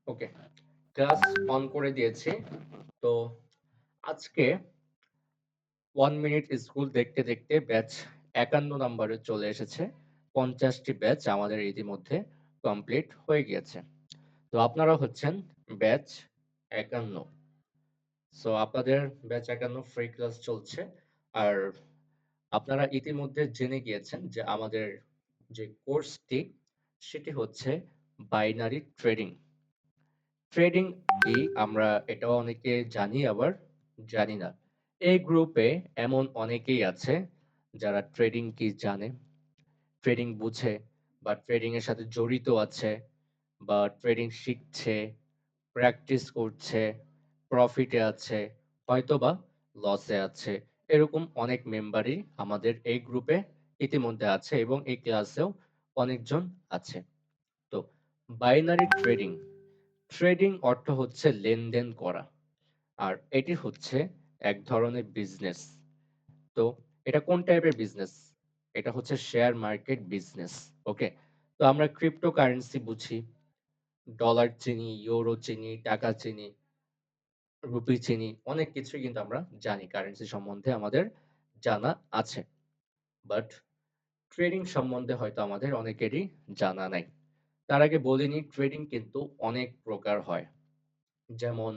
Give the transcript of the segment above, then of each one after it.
Okay, class on করে দিয়েছি। তো আজকে 1 মিনিট স্কুল দেখতে, দেখতে ব্যাচ ৫১ নাম্বারে চলে এসেছে। ৫০ টি ব্যাচ আমাদের ইতিমধ্যে কমপ্লিট হয়ে গিয়েছে। তো আপনারা হচ্ছেন ব্যাচ ৫১। সো আপনাদের ব্যাচ ৫১ ফ্রি ক্লাস চলছে। আর আপনারা ইতিমধ্যে জেনে গিয়েছেন যে আমাদের যে কোর্সটি সেটি হচ্ছে বাইনারি ট্রেডিং। ট্রেডিং কি আমরা এটাও অনেকে জানি আবার জানি না। এই গ্রুপে এমন অনেকেই আছে যারা ট্রেডিং কি জানে, ট্রেডিং বুঝে বা ট্রেডিং এর সাথে জড়িত আছে বা ট্রেডিং শিখছে, প্র্যাকটিস করছে, প্রফিটে আছে, হয়তোবা লসে আছে। এরকম অনেক মেম্বারই আমাদের এই গ্রুপে ইতিমধ্যে আছে এবং এই ক্লাসেও অনেকজন আছে। তো বাইনারি ট্রেডিং, ট্রেডিং অর্থ হচ্ছে লেনদেন করা। আর এটি হচ্ছে এক ধরনের বিজনেস। তো এটা কোন টাইপের বিজনেস? এটা হচ্ছে শেয়ার মার্কেট বিজনেস। ওকে? তো আমরা ক্রিপ্টোকারেন্সি বুঝি, ডলার চিনি, ইউরো চিনি, টাকা চিনি, রুপি চিনি, অনেক কিছুই কিন্তু আমরা জানি। কারেন্সি সম্বন্ধে আমাদের জানা আছে। বাট ট্রেডিং সম্বন্ধে হয়তো আমাদের অনেকেরই জানা নাই। তার আগে বলে নিই ট্রেডিং কিন্তু অনেক প্রকার হয়। যেমন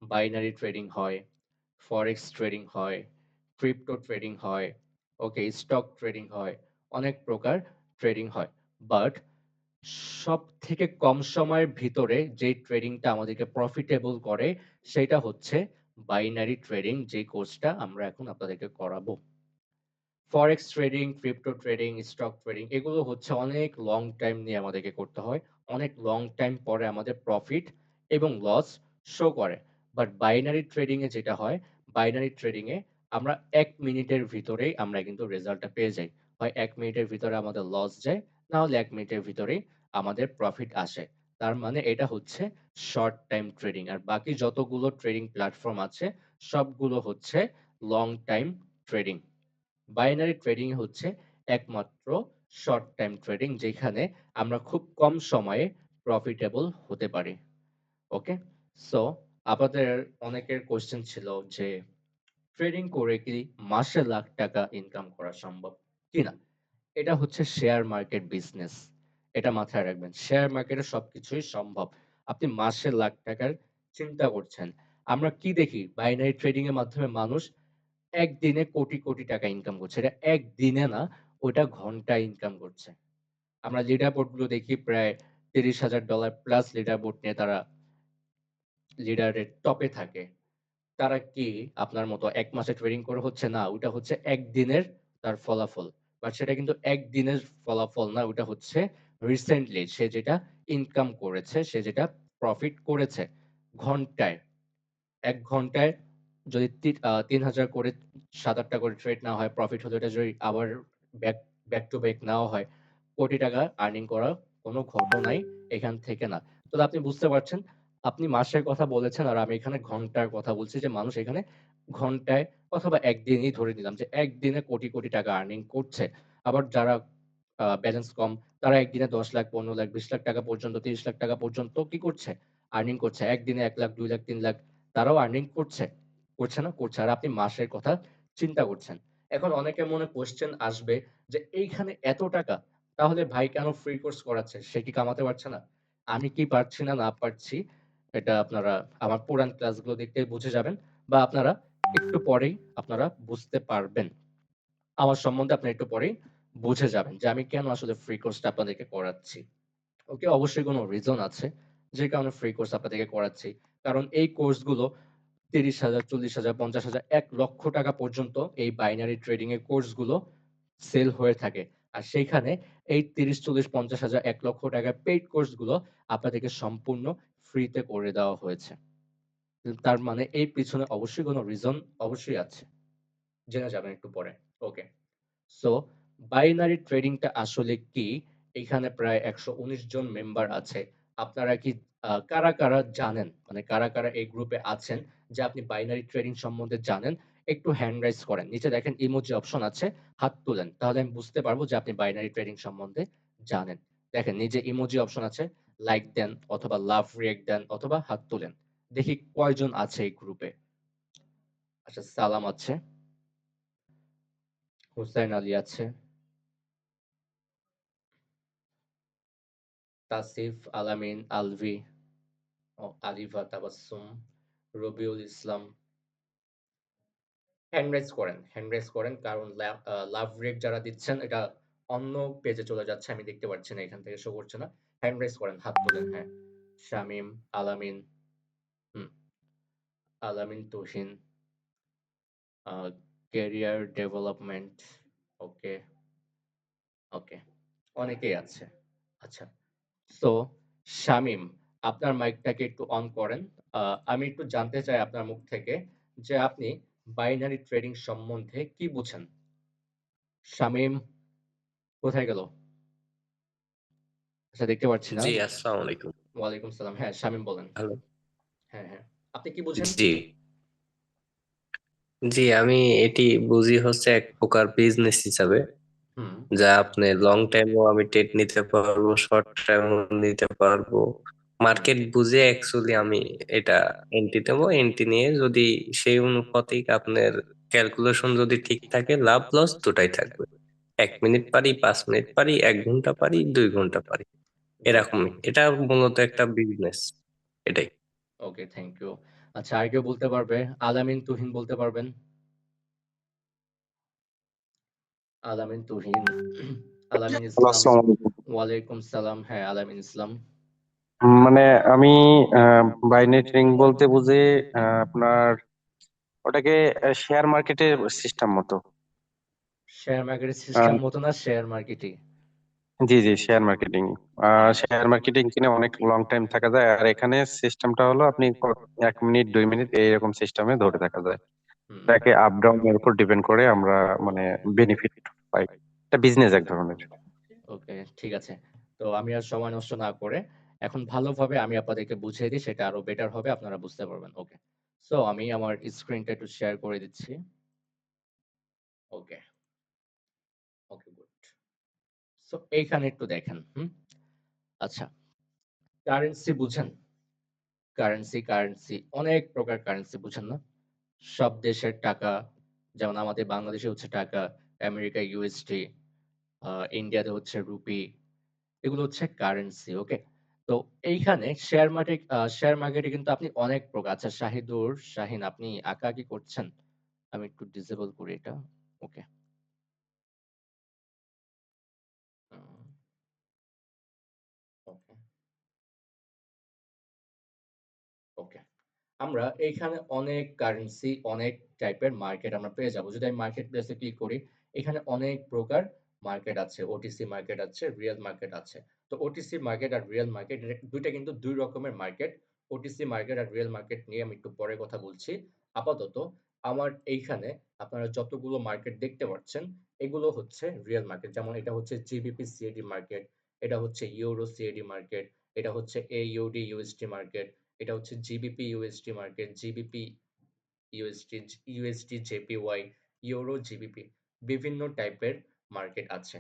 বাইনারি ট্রেডিং হয়, ফরেক্স ট্রেডিং হয়, ক্রিপ্টো ট্রেডিং হয়, ওকে, স্টক ট্রেডিং হয়, অনেক প্রকার ট্রেডিং হয়। বাট সবথেকে কম সময়ের ভিতরে যেই ট্রেডিংটা আমাদেরকে প্রফিটেবল করে সেটা হচ্ছে বাইনারি ট্রেডিং, যে কোর্সটা আমরা এখন আপনাদেরকে করাবো। Forex trading, crypto trading, stock trading এগুলো হচ্ছে অনেক লং টাইম নিয়ে আমাদেরকে করতে হয়। অনেক লং টাইম পরে আমাদের প্রফিট এবং লস শো করে। বাট বাইনারি ট্রেডিং এ যেটা হয়, বাইনারি ট্রেডিং এ আমরা ১ মিনিটের ভিতরেই আমরা কিন্তু রেজাল্টটা পেয়ে যাই। হয় ১ মিনিটের ভিতরে আমাদের লস যায়, না হলে ১ মিনিটের ভিতরেই আমাদের প্রফিট আসে। তার মানে এটা হচ্ছে শর্ট টাইম ট্রেডিং। আর বাকি যতগুলো ট্রেডিং প্ল্যাটফর্ম আছে সবগুলো হচ্ছে long time trading. Binary trading হচ্ছে একমাত্র শর্ট টাইম ট্রেডিং যেখানে আমরা খুব কম সময়ে প্রফিটেবল হতে পারি। ওকে? সো আপনাদের অনেকের কোয়েশ্চেন ছিল যে ট্রেডিং করে কি মাসে লাখ টাকা ইনকাম করা সম্ভব কিনা? এটা হচ্ছে শেয়ার মার্কেট বিজনেস। এটা মাথায় রাখবেন। শেয়ার মার্কেটে সবকিছুই সম্ভব। আপনি মাসে লাখ টাকার চিন্তা করছেন। আমরা কি দেখি? বাইনারি ট্রেডিং এর মাধ্যমে মানুষ একদিনে কোটি, কোটি টাকা ইনকাম করছে। এটা একদিনে না, ওটা ঘন্টায় ইনকাম করছে। আমরা লিডার বোর্ড গুলো দেখি প্রায় $৩০,০০০ প্লাস লিডার বোর্ড নিয়ে তারা লিডারের টপে থাকে। তারা কি আপনার মতো ১ মাসে ট্রেডিং করে হচ্ছে? না, ওইটা হচ্ছে একদিনের তার ফলাফল। বাট সেটা কিন্তু একদিনের ফলাফল না, ওটা হচ্ছে রিসেন্টলি সে যেটা ইনকাম করেছে, সে যেটা প্রফিট করেছে ঘন্টায়। ১ ঘন্টায় যদি ৩,০০০ করে ৭-৮ টা করে ট্রেড নেওয়া হয়, প্রফিট হলে ওটা যদি আবার ব্যাক ব্যাক টু ব্যাক নেওয়া হয়, কোটি টাকা আর্নিং করার কোনো ঘটনাই এখান থেকে না। তো আপনি বুঝতে পারছেন, আপনি মাসের কথা বলেছেন আর আমি এখানে ঘন্টার কথা বলছি যে মানুষ এখানে ঘন্টায় অথবা একদিনই ধরে নিলাম যে একদিনে কোটি, কোটি টাকা আর্নিং করছে। আবার যারা ব্যালেন্স কম তারা একদিনে ১০,০০,০০০, ১৫,০০,০০০, ২০,০০,০০০ টাকা পর্যন্ত, ৩০,০০,০০০ টাকা পর্যন্ত কি করছে? আর্নিং করছে। একদিনে ১,০০,০০০, ২,০০,০০০, ৩,০০,০০০ তারাও আর্নিং করছে। করছে না? করছে। আর আপনি মাসের কথা চিন্তা করছেন। এখন অনেকের মনে কোয়েশ্চেন আসবে যে এইখানে এত টাকা, তাহলে ভাই কেন ফ্রি কোর্স করাচ্ছে? সে কি কামাতে পারছে না? আমি কি পারছি না, না পারছি এটা আপনারা আমার পুরান ক্লাসগুলো দেখলেই বুঝে যাবেন বা আপনারা একটু পরেই আপনারা বুঝতে পারবেন। আমার সম্বন্ধে আপনারা একটু পরেই বুঝে যাবেন যে আমি কেন আসলে ফ্রি কোর্সটা আপনাদেরকে করাচ্ছি। ওকে, অবশ্যই কোনো রিজন আছে যে কারণে ফ্রি কোর্স আপনাদেরকে করাচ্ছি। কারণ এই কোর্সগুলো ৩০,০০০, ৪০,০০০, ৫০,০০০, ৳১,০০,০০০ পর্যন্ত এই বাইনারি ট্রেডিং এর কোর্সগুলো সেল হয়ে থাকে। আর সেইখানে এই ৩০, ৪০, ৫০,০০০, ৳১,০০,০০০ পেইড কোর্সগুলো আপনাদেরকে সম্পূর্ণ ফ্রিতে করে দেওয়া হয়েছে। তার মানে এর পিছনে অবশ্যই কোনো রিজন অবশ্যই আছে। জেনে যাবেন একটু পরে। ওকে। সো বাইনারি ট্রেডিংটা আসলে কি? এখানে প্রায় ১১৯ জন মেম্বার আছে। আপনারা কি কারা, কারা জানেন? মানে কারা, কারা এই গ্রুপে আছেন যে আপনি বাইনারি ট্রেডিং সম্বন্ধে জানেন? একটু হ্যান্ড রাইজ করেন। নিচে দেখেন ইমোজি অপশন আছে, হাত তোলেন। তাহলে আমি বুঝতে পারবো যে আপনি বাইনারি ট্রেডিং সম্বন্ধে জানেন। দেখেন নিচে ইমোজি অপশন আছে। লাইক দেন অথবা লাভ রিঅ্যাক্ট দেন অথবা হাত তোলেন। দেখি কয়জন আছে এই গ্রুপে। আচ্ছা সালাম আছে, হুসাইন আলী আছে, তাসিফ, আলামিন, আলভি, আলিফা, তাবাসসুম, রবিউল ইসলাম। হ্যান্ড রাইজ করেন কারণ লাভ রিঅ্যাক্ট যারা দিচ্ছেন এটা অন্য পেজে চলে যাচ্ছে। আমি দেখতে পাচ্ছি না, এখান থেকে শো করছে না। হ্যান্ড রাইজ করেন, হাত তোলেন। হ্যাঁ, শামীম, আলামিন, হুম, আলামিন, তুহিন, ক্যারিয়ার ডেভেলপমেন্ট। ওকে, ওকে, অনেকেই আছে। আচ্ছা, সো শামীম, আপনার মাইকটাকে একটু অন করেন। আমি একটু জানতে চাই আপনার মুখ থেকে যে আপনি বাইনারি ট্রেডিং সম্বন্ধে কি বুঝেন? শামীম কোথায় গেল? আচ্ছা দেখতে পাচ্ছি না। জি, আসসালামু আলাইকুম। ওয়ালাইকুম সালাম। হ্যাঁ, শামীম বলেন। হ্যালো। হ্যাঁ, হ্যাঁ। আপনি কি বুঝেন? জি, জি, আমি এটি বুঝি হচ্ছে এক প্রকার বিজনেস হিসাবে, হুম, যা আপনি লং টাইমও আমি ট্রেড নিতে পারবো, শর্ট টাইমও নিতে পারবো। হুম। মার্কেট বুঝে অ্যাকচুয়ালি আমি এটা এন্ট্রি দেবো, এন্ট্রি নিয়ে যদি সেই অনুপাতিক আপনার ক্যালকুলেশন যদি ঠিক থাকে, লাভ লস দুটাই থাকবে। 1 মিনিট পারি, 5 মিনিট পারি, 1 ঘন্টা পারি, 2 ঘন্টা পারি, গুড। এরকমই। এটা মূলত একটা বিজনেস, এটাই। ওকে, থ্যাংক ইউ। আচ্ছা আর কেউ বলতে পারবে? আলামিন, তুহিন বলতে পারবেন? আলামিন, তুহিন, আলামিন হ্যালো, ইসলাম। আসসালামু আলাইকুম। ওয়ালাইকুম সালাম। হ্যাঁ, আলামিন ইসলাম। মানে আমি বাইনেটিং বলতে বুঝি আপনার ওটাকে শেয়ার মার্কেটের সিস্টেম মতো। শেয়ার মার্কেটের আহ, সিস্টেম মতো না শেয়ার মার্কেটই? জি জি, শেয়ার মার্কেটিং। হুম, শেয়ার মার্কেটিং কিনে অনেক লং টাইম থাকা যায়, আর এখানে সিস্টেমটা হলো আপনি 1 মিনিট 2 মিনিট এইরকম সিস্টেমে ধরে থাকা যায়। হুম। তাকে আপ ডাউন এর উপর ডিপেন্ড করে আমরা মানে বেনিফিট পাই। এটা বিজনেস এক ধরনের। ওকে, ঠিক আছে। তো আমি আর সময় নষ্ট না করে এখন ভালোভাবে আমি আপনাদেরকে বুঝিয়ে দিই, সেটা আরো বেটার হবে, আপনারা বুঝতে পারবেন। ওকে। সো আমি আমার স্ক্রিনটা একটু শেয়ার করে দিচ্ছি। ওকে, ওকে, গুড। সো এইখানে একটু দেখেন। হুম, আচ্ছা, কারেন্সি বুঝেন? কারেন্সি অনেক প্রকার কারেন্সি বুঝেন না? সব দেশের টাকা, যেমন আমাদের বাংলাদেশে হচ্ছে টাকা, আমেরিকা ইউএসডি, ইন্ডিয়াতে হচ্ছে রুপি, এগুলো হচ্ছে কারেন্সি। ওকে। তো এইখানে শেয়ার মার্কেটে কিন্তু আপনি অনেক প্রকার। আচ্ছা শাহিন, আপনি আঁকাআঁকি করছেন? আমি একটু ডিসেবল করি এটা। ওকে। ওকে, ওকে। আমরা এইখানে অনেক কারেন্সি, অনেক টাইপের মার্কেট আমরা পেয়ে যাবো। যদি আমি মার্কেট প্লেসে ক্লিক করি, এখানে অনেক প্রকার মার্কেট আছে। ওটিসি মার্কেট আছে, রিয়েল মার্কেট আছে। তো ওটিসি মার্কেট আর রিয়েল মার্কেট দুইটা কিন্তু দুই রকমের মার্কেট। ওটিসি মার্কেট আর রিয়েল মার্কেট নিয়ে আমি একটু পরে কথা বলছি। আপাতত আমার এইখানে আপনারা যতগুলো মার্কেট দেখতে পাচ্ছেন, এগুলো হচ্ছে রিয়েল মার্কেট। যেমন এটা হচ্ছে জিবিপি সিএডি মার্কেট, এটা হচ্ছে ইউরো সিএডি মার্কেট, এটা হচ্ছে এইউডি ইউএসডি মার্কেট, এটা হচ্ছে GBP USD market, GBP USD, USD JPY, euro GBP. বিভিন্ন টাইপের মার্কেট আছে।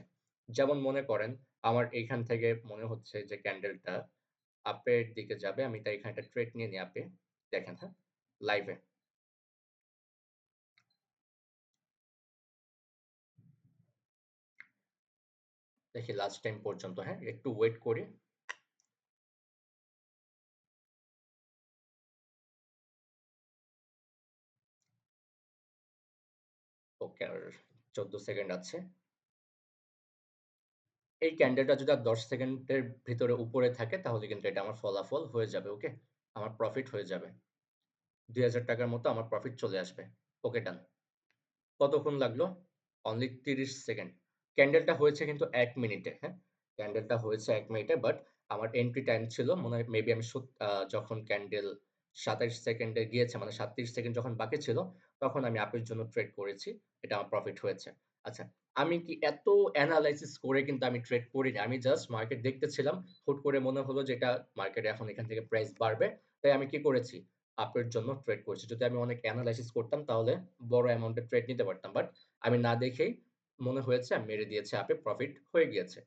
যেমন মনে করেন আমার এইখান থেকে মনে হচ্ছে যে ক্যান্ডেলটা আপের দিকে যাবে। আমি তাই এখানে একটা ট্রেড নিয়ে নিই আপে। দেখেন, হ্যাঁ, লাইভে দেখি লাস্ট টাইম পর্যন্ত। হ্যাঁ, একটু ওয়েট করি। ওকে, আর 14 সেকেন্ড আছে। এই ক্যান্ডেলটা যদি আর 10 সেকেন্ডের ভিতরে উপরে থাকে তাহলে কিন্তু এটা আমার ফলাফল হয়ে যাবে। ওকে, আমার প্রফিট হয়ে যাবে। ২,০০০ টাকার মতো আমার প্রফিট চলে আসবে। ওকে, ডান। কতক্ষণ লাগলো? Only 30 second. ক্যান্ডেলটা হয়েছে কিন্তু 1 মিনিটে। হ্যাঁ, ক্যান্ডেলটা হয়েছে 1 মিনিটে, বাট আমার এন্ট্রি টাইম ছিল মনে হয় মেবি আমি যখন ক্যান্ডেল 27 সেকেন্ডে গিয়েছে, মানে 37 সেকেন্ড যখন বাকি ছিল, তখন আমি আপের জন্য ট্রেড করেছি। এটা আমার প্রফিট হয়েছে। আচ্ছা, আমি কি এত অ্যানালাইসিস করে কিন্তু আমি ট্রেড করিনি। আমি জাস্ট মার্কেট দেখতেছিলাম। হুট করে মনে হলো যে এটা মার্কেটে এখন এখান থেকে প্রাইস বাড়বে। তাই আমি কি করেছি? আপের জন্য ট্রেড করেছি। যদি আমি অনেক এনালাইসিস করতাম তাহলে বড় অ্যামাউন্টের ট্রেড নিতে পারতাম। বাট আমি না দেখেই মনে হয়েছে আমি মেরে দিয়েছি, আপে প্রফিট হয়ে গিয়েছে।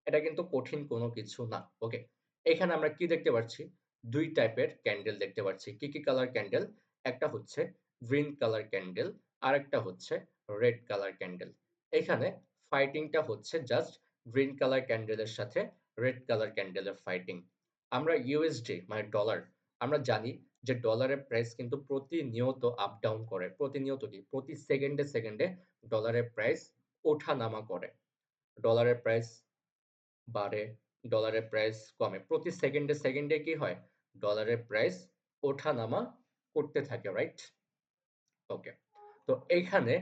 এটা কিন্তু কঠিন কোনো কিছু না। ওকে। এখানে আমরা কি দেখতে পাচ্ছি? ২ টাইপের ক্যান্ডেল দেখতে পাচ্ছি। কি কালার ক্যান্ডেল? একটা হচ্ছে গ্রিন কালার ক্যান্ডেল, আরেকটা হচ্ছে রেড কালার ক্যান্ডেল। এখানে ফাইটিং টা হচ্ছে জাস্ট গ্রিন কালার ক্যান্ডেলের সাথে রেড কালার ক্যান্ডেলের ফাইটিং। আমরা ইউএসডি মানে ডলার, আমরা জানি যে ডলারের প্রাইস কিন্তু প্রতিনিয়ত আপ ডাউন করে। প্রতিনিয়ত কি? প্রতি সেকেন্ডে ডলারের প্রাইস ওঠা-নামা করে। ডলারের প্রাইস বাড়ে, ডলারের প্রাইস কমে। প্রতি সেকেন্ডে কি হয়? ডলারের প্রাইস ওঠা-নামা করতে থাকে, রাইট? ওকে। তো এইখানে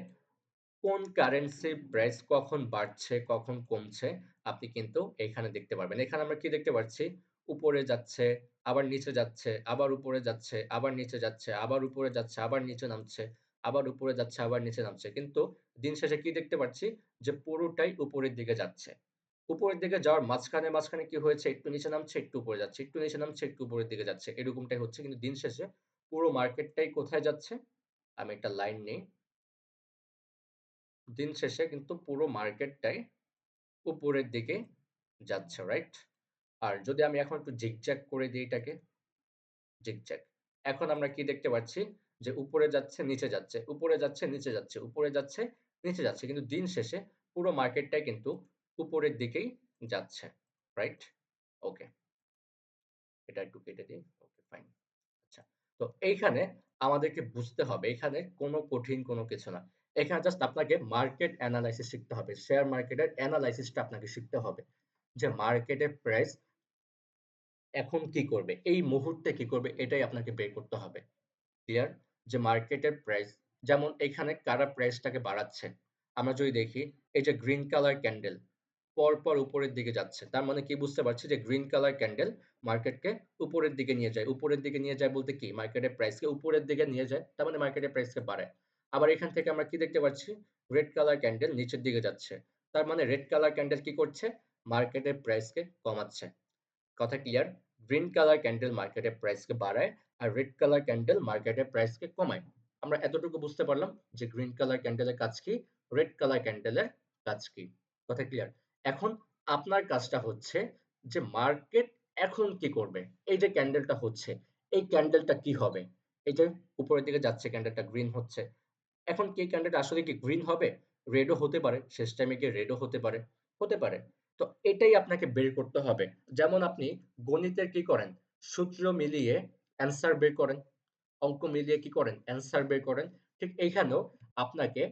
কোন কারেন্সির প্রাইস কখন বাড়ছে, কখন কমছে আপনি কিন্তু এখানে দেখতে পারবেন। এখানে আমরা কি দেখতে পাচ্ছি? উপরে যাচ্ছে, আবার নিচে যাচ্ছে, আবার উপরে যাচ্ছে, আবার নিচে যাচ্ছে, আবার উপরে যাচ্ছে, আবার নিচে নামছে, আবার উপরে যাচ্ছে, আবার নিচে নামছে। কিন্তু দিন শেষে কি দেখতে পাচ্ছি? যে পুরোটাই উপরের দিকে যাচ্ছে। উপরের দিকে যাওয়ার মাঝখানে কি হয়েছে? একটু নিচে নামছে, একটু উপরে যাচ্ছে, একটু নিচে নামছে, একটু উপরের দিকে যাচ্ছে। এরকমটাই হচ্ছে। কিন্তু দিন শেষে পুরো মার্কেটটাই কোথায় যাচ্ছে? আমি একটা লাইন নেই। দিন শেষে কিন্তু পুরো মার্কেটটাই উপরের দিকে যাচ্ছে, রাইট? আর যদি আমি এখন একটু জিগজ্যাগ করে দিই এটাকে, জিগজ্যাগ। এখন আমরা কি দেখতে পাচ্ছি? যে উপরে যাচ্ছে, নিচে যাচ্ছে, উপরে যাচ্ছে, নিচে যাচ্ছে, উপরে যাচ্ছে, নিচে যাচ্ছে। কিন্তু দিন শেষে পুরো মার্কেটটাই কিন্তু উপরের দিকেই যাচ্ছে, রাইট? ওকে, এটা একটু কেটে দিই। ওকে, ফাইন। আচ্ছা। তো এইখানে আমাদেরকে বুঝতে হবে, এখানে কোনো কঠিন কোনো কিছু না। এখানে জাস্ট আপনাকে মার্কেট এনালাইসিস শিখতে হবে। শেয়ার মার্কেটের এনালাইসিসটা আপনাকে শিখতে হবে। যে মার্কেটের প্রাইস এখন কি করবে? এই মুহূর্তে কি করবে? এটাই আপনাকে বের করতে হবে। ক্লিয়ার? যে মার্কেটের প্রাইস যেমন এখানে কারা প্রাইসটাকে বাড়াচ্ছে? আমরা যদি দেখি এই যে গ্রিন কালার ক্যান্ডেল পরপর উপরের দিকে যাচ্ছে। তার মানে কি বুঝতে পারছি যে গ্রিন কালার ক্যান্ডেল মার্কেটকে উপরের দিকে নিয়ে যায়। উপরের দিকে নিয়ে যায় বলতে কি? মার্কেটের প্রাইসকে উপরের দিকে নিয়ে যায়। তার মানে মার্কেটের প্রাইসকে বাড়ায়। আবার এখান থেকে আমরা কি দেখতে পাচ্ছি? রেড কালার ক্যান্ডেল নিচের দিকে যাচ্ছে। তার মানে রেড কালার ক্যান্ডেল কি করছে? মার্কেটের প্রাইসকে কমাচ্ছে। কথা ক্লিয়ার? গ্রিন কালার ক্যান্ডেল মার্কেটের প্রাইসকে বাড়ায় আর রেড কালার ক্যান্ডেল মার্কেটের প্রাইসকে কমায়। আমরা এতটুকু বুঝতে পারলাম যে গ্রিন কালার ক্যান্ডেলের কাজ কি, রেড কালার ক্যান্ডেলের কাজ কি। কথা ক্লিয়ার? এখন আপনার কাজটা হচ্ছে যে মার্কেট এখন কি করবে? এই যে ক্যান্ডেলটা হচ্ছে, এই ক্যান্ডেলটা কি হবে? এই যে উপরের দিকে যাচ্ছে ক্যান্ডেলটা গ্রিন হচ্ছে। এখন কি ক্যান্ডিডেট আসলে কি গ্রিন হবে? রেডও হতে পারে। শেষ টাইমে গিয়ে রেডও হতে পারে। হতে পারে। তো এটাই আপনাকে বের করতে হবে। যেমন আপনি গণিতের কি করেন? সূত্র মিলিয়ে অ্যান্সার বের করেন। অঙ্ক মিলিয়ে কি করেন? অ্যান্সার বের করেন। ঠিক এইখানেও আপনাকে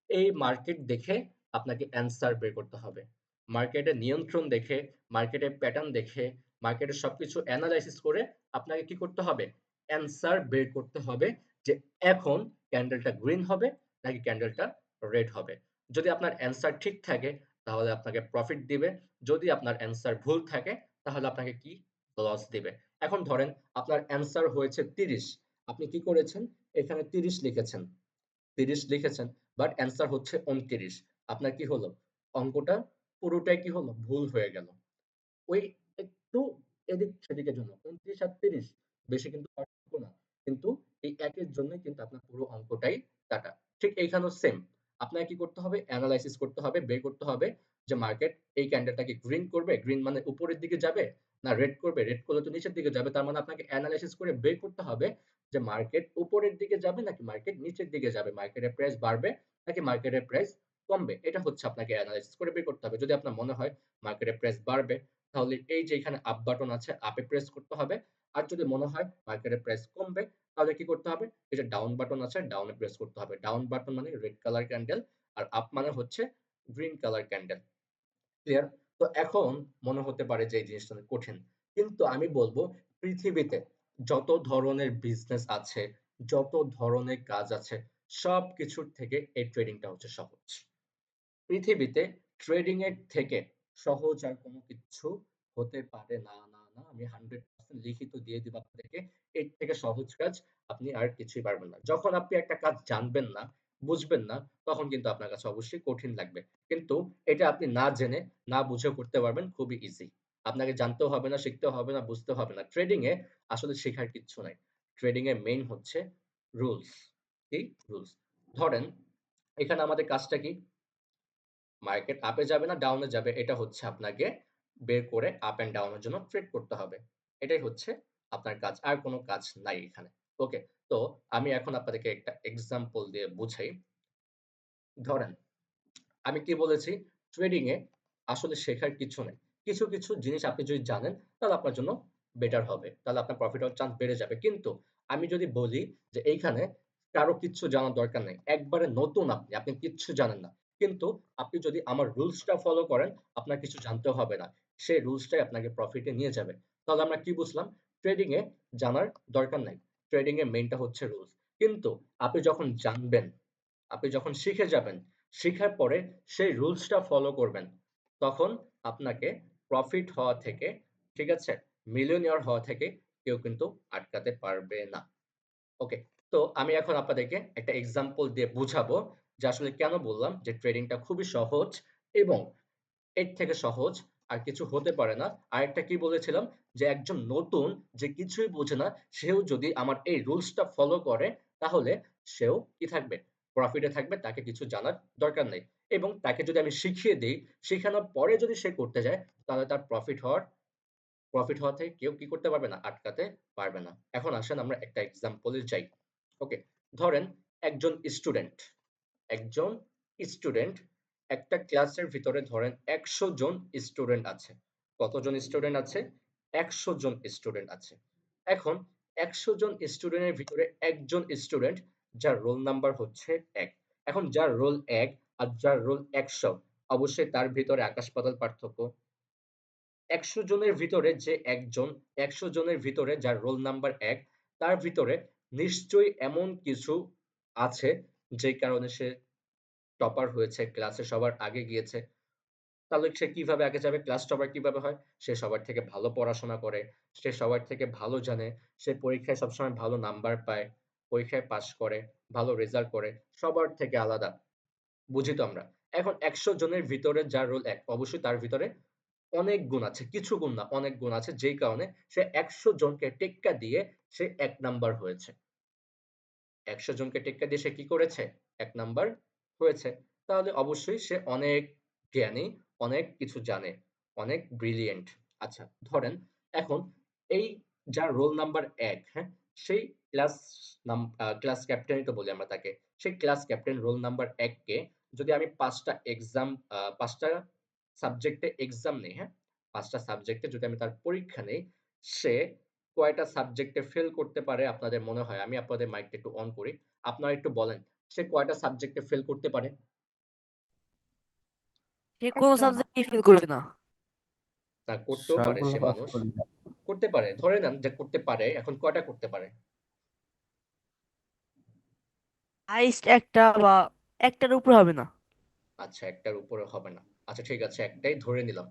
এই মার্কেট দেখে আপনাকে অ্যান্সার বের করতে হবে। মার্কেটের নিয়ন্ত্রণ দেখে, মার্কেটের প্যাটার্ন দেখে, মার্কেটের সবকিছু এনালাইসিস করে আপনাকে কি করতে হবে? অ্যান্সার বের করতে হবে যে এখন ক্যান্ডেলটা গ্রিন হবে নাকি ক্যান্ডেলটা রেড হবে। যদি আপনার অ্যান্সার ঠিক থাকে তাহলে আপনাকে প্রফিট দিবে। যদি আপনার অ্যান্সার ভুল থাকে তাহলে আপনাকে কি? লস দিবে। এখন ধরেন আপনার অ্যান্সার হয়েছে ৩০। আপনি কি করেছেন? এখানে ৩০ লিখেছেন। ৩০ লিখেছেন বাট অ্যান্সার হচ্ছে ২৯। আপনার কি হলো? অঙ্কটা পুরোটাই কি হলো? ভুল হয়ে গেল। ওই একটু এদিক সেদিকের জন্য ২৯ আর ৩০ বেশি কিন্তু পার্থক্য না। কিন্তু এই একের জন্যই কিন্তু আপনার পুরো অঙ্কটাই কাটা। ঠিক এইখানেও সেম। আপনাকে কি করতে হবে? এনালাইসিস করতে হবে, বের করতে হবে যে মার্কেট এই ক্যান্ডেলটা কি গ্রিন করবে? গ্রিন মানে উপরের দিকে যাবে? না রেড করবে? রেড করলে তো নিচের দিকে যাবে। তার মানে আপনাকে এনালাইসিস করে বের করতে হবে যে মার্কেট উপরের দিকে যাবে নাকি মার্কেট নিচের দিকে যাবে? মার্কেটের প্রাইস বাড়বে নাকি মার্কেটের প্রাইস কমবে? এটা হচ্ছে আপনাকে এনালাইসিস করে বের করতে হবে। যদি আপনার মনে হয় মার্কেটের প্রাইস বাড়বে তাহলে এই যে এখানে আপ বাটন আছে, আপে প্রেস করতে হবে। আর যদি মনে হয় মার্কেটের প্রাইস কমবে, তাহলে কি করতে হবে? এই যে ডাউন বাটন আছে, ডাউনে প্রেস করতে হবে। ডাউন বাটন মানে রেড কালার ক্যান্ডেল আর আপ মানে হচ্ছে গ্রিন কালার ক্যান্ডেল। ক্লিয়ার? তো এখন মনে হতে পারে যে এই জিনিসটা অনেক কঠিন। কিন্তু আমি বলব পৃথিবীতে যত ধরনের বিজনেস আছে, যত ধরনের কাজ আছে, সবকিছুর থেকে এই ট্রেডিংটা হচ্ছে সহজ। পৃথিবীতে ট্রেডিং এর থেকে সহজ আর কোনো কিচ্ছু হতে পারে না, না। আমি 100% লিখিত দিয়ে দিব আপনাদেরকে। এর থেকে সহজ কাজ আপনি আর কিছুই পারবেন না। যখন আপনি একটা কাজ জানবেন না, বুঝবেন না, তখন কিন্তু আপনার কাছে অবশ্যই কঠিন লাগবে। কিন্তু এটা আপনি না জেনে, না বুঝে করতে পারবেন খুবই ইজি। আপনাকে জানতেও হবে না, শিখতেও হবে না, বুঝতেও হবে না। ট্রেডিং এ আসলে শেখার কিচ্ছু নাই। ট্রেডিং এর মেইন হচ্ছে রুলস। কি? রুলস। ধরেন এখানে আমাদের কাজটা কি? মার্কেট আপে যাবে না ডাউনে যাবে এটা হচ্ছে আপনাকে বের করে আপ এন্ড ডাউন এর জন্য ট্রেড করতে হবে। এটাই হচ্ছে আপনার কাজ। আর কোনো কাজ নাই এখানে। ওকে? তো আমি এখন আপনাদেরকে একটা এক্সাম্পল দিয়ে বুঝাই। ধরেন আমি কি বলেছি? ট্রেডিং এ আসলে শেখার কিছু নেই। কিছু জিনিস আপনি যদি জানেন তাহলে আপনার জন্য বেটার হবে। তাহলে আপনার প্রফিট হওয়ার চান্স বেড়ে যাবে। কিন্তু আমি যদি বলি যে এইখানে কারো কিচ্ছু জানার দরকার নেই। একবারে নতুন আপনি কিচ্ছু জানেন না। কিন্তু আপনি যদি আমার রুলসটা ফলো করেন, আপনার কিছু জানতেও হবে না। সেই রুলসটাই আপনাকে প্রফিটে নিয়ে যাবে। তাহলে আমরা কি বুঝলাম? ট্রেডিং এ জানার দরকার নাই। ট্রেডিং এর মেইনটা হচ্ছে রুলস। কিন্তু আপনি যখন জানবেন, আপনি যখন শিখে যাবেন, শিখার পরে সেই রুলসটা ফলো করবেন, তখন আপনাকে প্রফিট হওয়া থেকে, ঠিক আছে? মিলিয়নিয়ার হওয়া থেকে কেউ কিন্তু আটকাতে পারবে না। ওকে? তো আমি এখন আপনাদেরকে একটা এক্সাম্পল দিয়ে বুঝাবো যে আসলে কেন বললাম যে ট্রেডিংটা খুবই সহজ এবং এর থেকে সহজ আর কিছু হতে পারে না। আরেকটা কি বলেছিলাম? যে একজন নতুন যে কিছুই বোঝে না, সেও যদি আমার এই রুলসটা ফলো করে, তাহলে সেও কি থাকবে? প্রফিটে থাকবে। তাকে কিছু জানার দরকার নেই। এবং তাকে যদি আমি শিখিয়ে দেই, শিখানোর পরে যদি সে করতে যায়, তাহলে তার প্রফিট হওয়া থেকে কেউ কি করতে পারবে না? আটকাতে পারবে না। এখন আসেন আমরা একটা এক্সাম্পল এ যাই। ওকে? ধরেন একজন স্টুডেন্ট একজন স্টুডেন্ট একটা ক্লাসের ভিতরে ধরেন ১০০ জন স্টুডেন্ট আছে। কতজন স্টুডেন্ট আছে? ১০০ জন স্টুডেন্ট আছে। এখন ১০০ জন স্টুডেন্টের ভিতরে একজন স্টুডেন্ট যার রোল নাম্বার হচ্ছে ১। এখন যার রোল ১ আর যার রোল ১০০, অবশ্যই তার ভিতরে আকাশ পাতাল পার্থক্য। ১০০ জনের ভিতরে যে একজন, ১০০ জনের ভিতরে যার রোল নাম্বার ১, তার ভিতরে নিশ্চয়ই এমন কিছু আছে যে কারণে সে টপার হয়েছে, ক্লাসে সবার আগে গিয়েছে। তাহলে সে কিভাবে আগে যাবে? ক্লাস টপার কিভাবে হয়? সে সবার থেকে ভালো পড়াশোনা করে, সে সবার থেকে ভালো জানে, সে পরীক্ষায় সবসময় ভালো নাম্বার পায়, পরীক্ষায় পাস করে, ভালো রেজাল্ট করে, সবার থেকে আলাদা। বুঝি তো আমরা? এখন ১০০ জনের ভিতরে যার রোল ১, অবশ্যই তার ভিতরে অনেক গুণ আছে। কিছু গুণ না, অনেক গুণ আছে যেই কারণে সে ১০০ জনকে টেক্কা দিয়ে সে ১ নাম্বার হয়েছে। ১০০ জনকে টেক্কা দিয়ে সে কি করেছে? ১ নাম্বার হয়েছে। তাহলে অবশ্যই সে অনেক জ্ঞানী, অনেক কিছু জানে, অনেক ব্রিলিয়ান্ট। আচ্ছা, ধরেন এখন এই যার রোল নাম্বার ১, হ্যাঁ? সেই ক্লাস ক্যাপ্টেনই তো বলি আমরা তাকে। সেই ক্লাস ক্যাপ্টেন রোল নাম্বার ১ কে যদি আমি ৫ টা ৫ টা সাবজেক্টে এক্সাম নেই, হ্যাঁ? ৫ টা সাবজেক্টে যদি আমি তার পরীক্ষা নেই, সে কয়টা সাবজেক্টে ফেল করতে পারে আপনাদের মনে হয়? আমি আপনাদের মাইকটা একটু অন করি। আপনারা একটু বলেন, সে কয়টা সাবজেক্টে ফেল করতে পারে? সে কোনো একটা সাবজেক্টই ফেল করবে না। তা করতেও পারে সবগুলো সে পাস মানুষ। করলে করতে পারে। ধরে নেন যে করতে পারে। এখন কয়টা করতে পারে? হাইস্ট একটা বা একটার উপরে হবে না। আচ্ছা, একটার উপরে হবে না। আচ্ছা ঠিক আছে, একটাই ধরে নিলাম।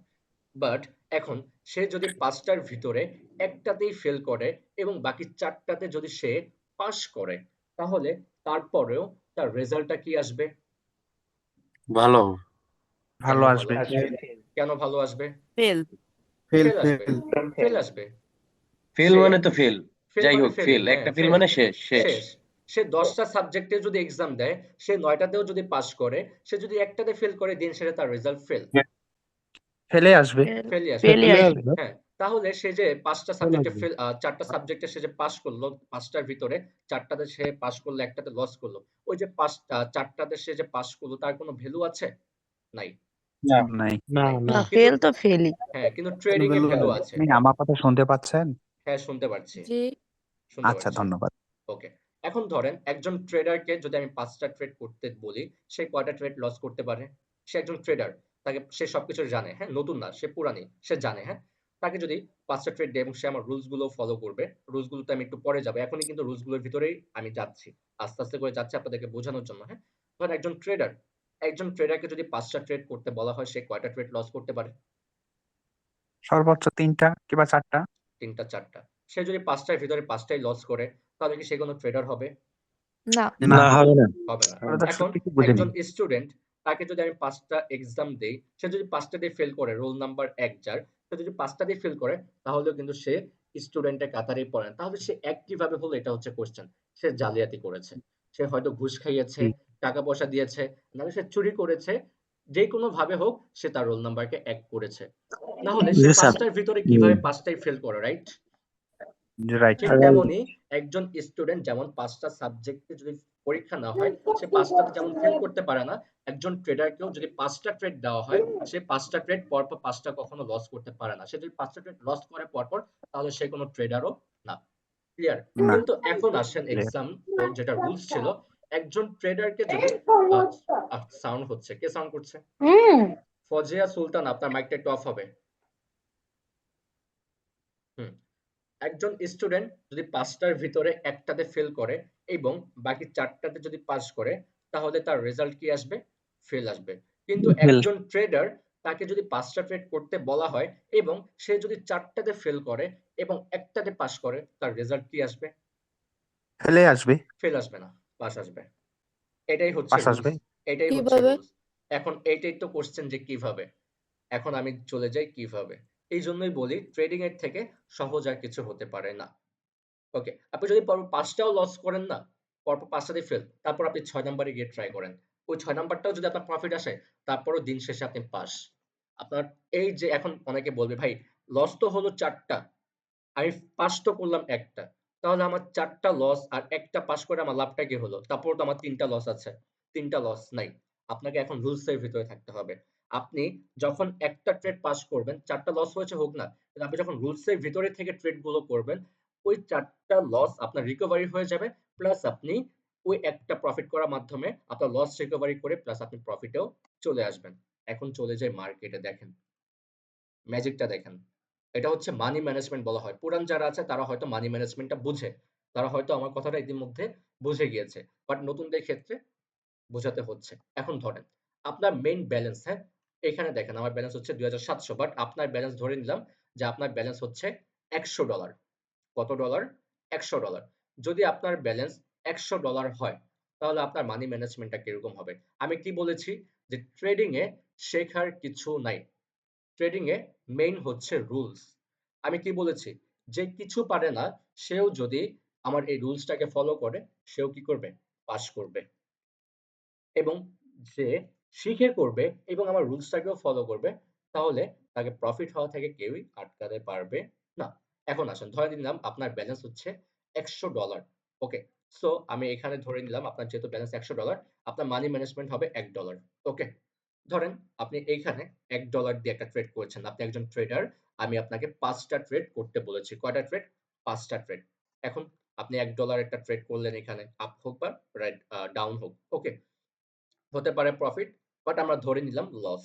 বাট এখন সে যদি ৫ টার ভিতরে একটাতেই ফেল করে এবং বাকি ৪ টাতে যদি সে পাস করে, তাহলে তারপরেও তার রেজাল্টটা কি আসবে? ভালো। কেন ভালো ভালো আসবে। আসবে? কেন ভালো আসবে? ফেল। ফেল ফেল আসবে। ফেল ফেল আসবে। ফেল সে মানে তো ফেল। ফেল যাই মানে হোক ফেলই। ফেল, হ্যাঁ, একটা ফেল ফেল। মানে শেষ শেষ। শেষ। সে ১০ টা সাবজেক্টে যদি এক্সাম দেয়, সে ৯ টাতেও যদি পাস করে, সে যদি একটাতে ফেল করে দিন শেষে তার রেজাল্ট ফেল। ফেলে আসবে। ফেলই আসবে। ফেলই ফেলে আসবে। আসবে। হ্যাঁ, তাহলে সে যে ৫ টা ফেল সাবজেক্টে আসবে। ৪ টা সাবজেক্টে সে যে পাস করলো, ৫ টার ভিতরে ৪ টাতে সে পাস করলো, একটাতে লস করলো। ওই যে ৪ টাতে সে যে পাস করলো তার কোনো ভ্যালু আছে? নাই। নাই। নাই। না, কিন্তু ফেল তো ফেলই। হ্যাঁ, কিন্তু কোনো ট্রেডিং এ ভ্যালু ভ্যালু নাই। আছে। আপনি আমার কথা শুনতে পাচ্ছেন? হ্যাঁ, শুনতে পারছি। জি। শুনতে আচ্ছা, পারছি। ধন্যবাদ। ওকে। এখন ধরেন একজন ট্রেডারকে যদি আমি ৫ টা ট্রেড করতে বলি, সে কয়টা ট্রেড লস করতে পারে? সে একজন ট্রেডার। সে সবকিছু জানে, হ্যাঁ? নতুন না, সে পুরানি। সে জানে, হ্যাঁ? তাকে যদি ৫ টা ট্রেড দেই এবং সে আমার রুলস গুলো ফলো করবে। রুলস গুলোতে আমি একটু পরে যাবো। এখনই কিন্তু রুলস গুলোর ভিতরেই আমি যাচ্ছি। আস্তে করে যাচ্ছি আপনাদেরকে বোঝানোর জন্য, হ্যাঁ? ধরেন একজন ট্রেডারকে যদি ৫ টা ট্রেড করতে বলা হয়, সে কয়টা ট্রেড লস করতে পারে? সর্বোচ্চ ৩টা কিংবা ৪টা। ৩ টা ৪ টা। সে যদি ৫ টার ভিতরে ৫ টাই লস করে, তাহলে কি সে কোনো ট্রেডার হবে? না। না, না, হবে না। হবে না। ওরা তো এখন কিছু বুঝেনি। একজন স্টুডেন্ট, তাকে যদি আমি ৫ টা এক্সাম দেই, সে যদি ৫ টাতেই ফেল করে, রোল নাম্বার ১ যার, সে যদি ৫ টাতেই ফেল করে, তাহলেও কিন্তু সে স্টুডেন্টের কাতারেই পড়ে না। তাহলে সে ১ কিভাবে হলো? এটা হচ্ছে কোয়েশ্চেন। সে জালিয়াতি করেছে। সে হয়তো ঘুষ খাইয়েছে, জি। টাকা পয়সা দিয়েছে, নাহলে সে চুরি করেছে, যে কোনো ভাবে হোক সে তার রোল নাম্বারকে এক করেছে। না হলে সে জি স্যার। 5টার ভিতরে কিভাবে 5টাই ফেল করে, রাইট? রাইট। ঠিক তেমনই একজন স্টুডেন্ট যেমন 5টা সাবজেক্টে যদি পরীক্ষা না হয় সে 5টাতে যেমন ফেল করতে পারে না, একজন ট্রেডারকেও যদি 5টা ট্রেড দেওয়া হয় সে 5টা ট্রেড পরপর 5টা কখনো লস করতে পারে না। সে যদি 5টা ট্রেড লস করে পরপর তাহলে সে কোনো ট্রেডারও না। ক্লিয়ার? না। কিন্তু এখন আসেন এক্সাম যেটা রুলস ছিল, একজন ট্রেডারকে যদি সাউন্ড হচ্ছে, কে সাউন্ড করছে? ফজিয়া সুলতান, আপনার মাইকটা একটু অফ হবে। হুম। একজন স্টুডেন্ট যদি 5টার ভিতরে একটাতে ফেল করে এবং বাকি 4টাতে যদি পাস করে তাহলে তার রেজাল্ট কি আসবে? ফেল আসবে। কিন্তু ফেল। একজন ট্রেডার, তাকে যদি 5টা ট্রেড করতে বলা হয় এবং সে যদি 4টাতে ফেল করে এবং একটাতে পাস করে তার রেজাল্ট কি আসবে? ফেলে আসবে। ফেল আসবে না, পাস আসবে। এটাই হচ্ছে পাস রুলস। আসবে। এটাই হচ্ছে কিভাবে? রুলস। এখন এইটাই তো কোশ্চেন যে কিভাবে। এখন আমি চলে যাই কিভাবে। এই জন্যই বলি ট্রেডিং এর থেকে সহজ আর কিছু হতে পারে না। ওকে, আপনি যদি পরপর 5টাও লস করেন না, পরপর 5টাতেই ফেল, তারপর আপনি 6 নাম্বারে গিয়ে ট্রাই করেন। ওই 6 নাম্বারটাও যদি আপনার প্রফিট আসে, তারপরও দিন শেষে আপনি পাস। আপনার এই যে এখন অনেকে বলবে, ভাই লস তো হলো 4টা, আমি পাস তো করলাম একটা। তাহলে আমার 4টা লস আর একটা পাস করে আমার লাভটা কি হলো? তারপরেও তো আমার 3টা লস আছে। 3টা লস নাই। আপনাকে এখন রুলস এর ভিতরে থাকতে হবে। আপনি যখন একটা ট্রেড পাস করবেন, 4টা লস হয়েছে হোক না, কিন্তু আপনি যখন রুলস এর ভিতরে থেকে ট্রেড গুলো করবেন, ওই 4টা লস আপনার রিকভারি হয়ে যাবে। প্লাস আপনি ওই একটা প্রফিট করার মাধ্যমে আপনার লস রিকভারি করে প্লাস আপনি প্রফিটেও চলে আসবেন। এখন চলে যাই মার্কেটে, দেখেন। ম্যাজিকটা দেখেন। এটা হচ্ছে মানি ম্যানেজমেন্ট বলা হয়। পুরান যারা আছে তারা হয়তো মানি ম্যানেজমেন্টটা বুঝে। তারা হয়তো আমার কথাটা ইতিমধ্যে বুঝে গিয়েছে। বাট নতুনদের ক্ষেত্রে বোঝাতে হচ্ছে। এখন ধরেন, আপনার মেইন ব্যালেন্স, হ্যাঁ? এখানে দেখেন আমার ব্যালেন্স হচ্ছে ২৭০০, বাট আপনার ব্যালেন্স ধরে নিলাম যে আপনার ব্যালেন্স হচ্ছে $১০০। কত ডলার? $১০০। যদি আপনার ব্যালেন্স $১০০ হয়, তাহলে আপনার মানি ম্যানেজমেন্টটা কিরকম হবে? আমি কি বলেছি? যে ট্রেডিং এ শেখার কিছু নাই। ট্রেডিং এ মেইন হচ্ছে রুলস। আমি কি বলেছি? যে কিছু পারে না সেও যদি আমার এই রুলসটাকে ফলো করে, সেও কি করবে? পাস করবে। এবং যে শিখে করবে এবং আমার রুলসটাকেও ফলো করবে, তাহলে তাকে প্রফিট হওয়া থেকে কেউই আটকাতে পারবে না। এখন আসেন, ধরে নিলাম আপনার ব্যালেন্স হচ্ছে $১০০। ওকে? সো আমি এখানে ধরে নিলাম আপনার যেহেতু ব্যালেন্স $১০০, আপনার মানি ম্যানেজমেন্ট হবে $১। ওকে? ধরেন আপনি এইখানে $১ দিয়ে একটা ট্রেড করেছেন। আপনি একজন ট্রেডার। আমি আপনাকে 5টা ট্রেড করতে বলেছি। কয়টা ট্রেড? 5টা ট্রেড। এখন আপনি $১ একটা ট্রেড করলেন এখানে, আপ হোক বা ডাউন হোক। ওকে? হতে পারে প্রফিট, বাট আমরা ধরে নিলাম লস।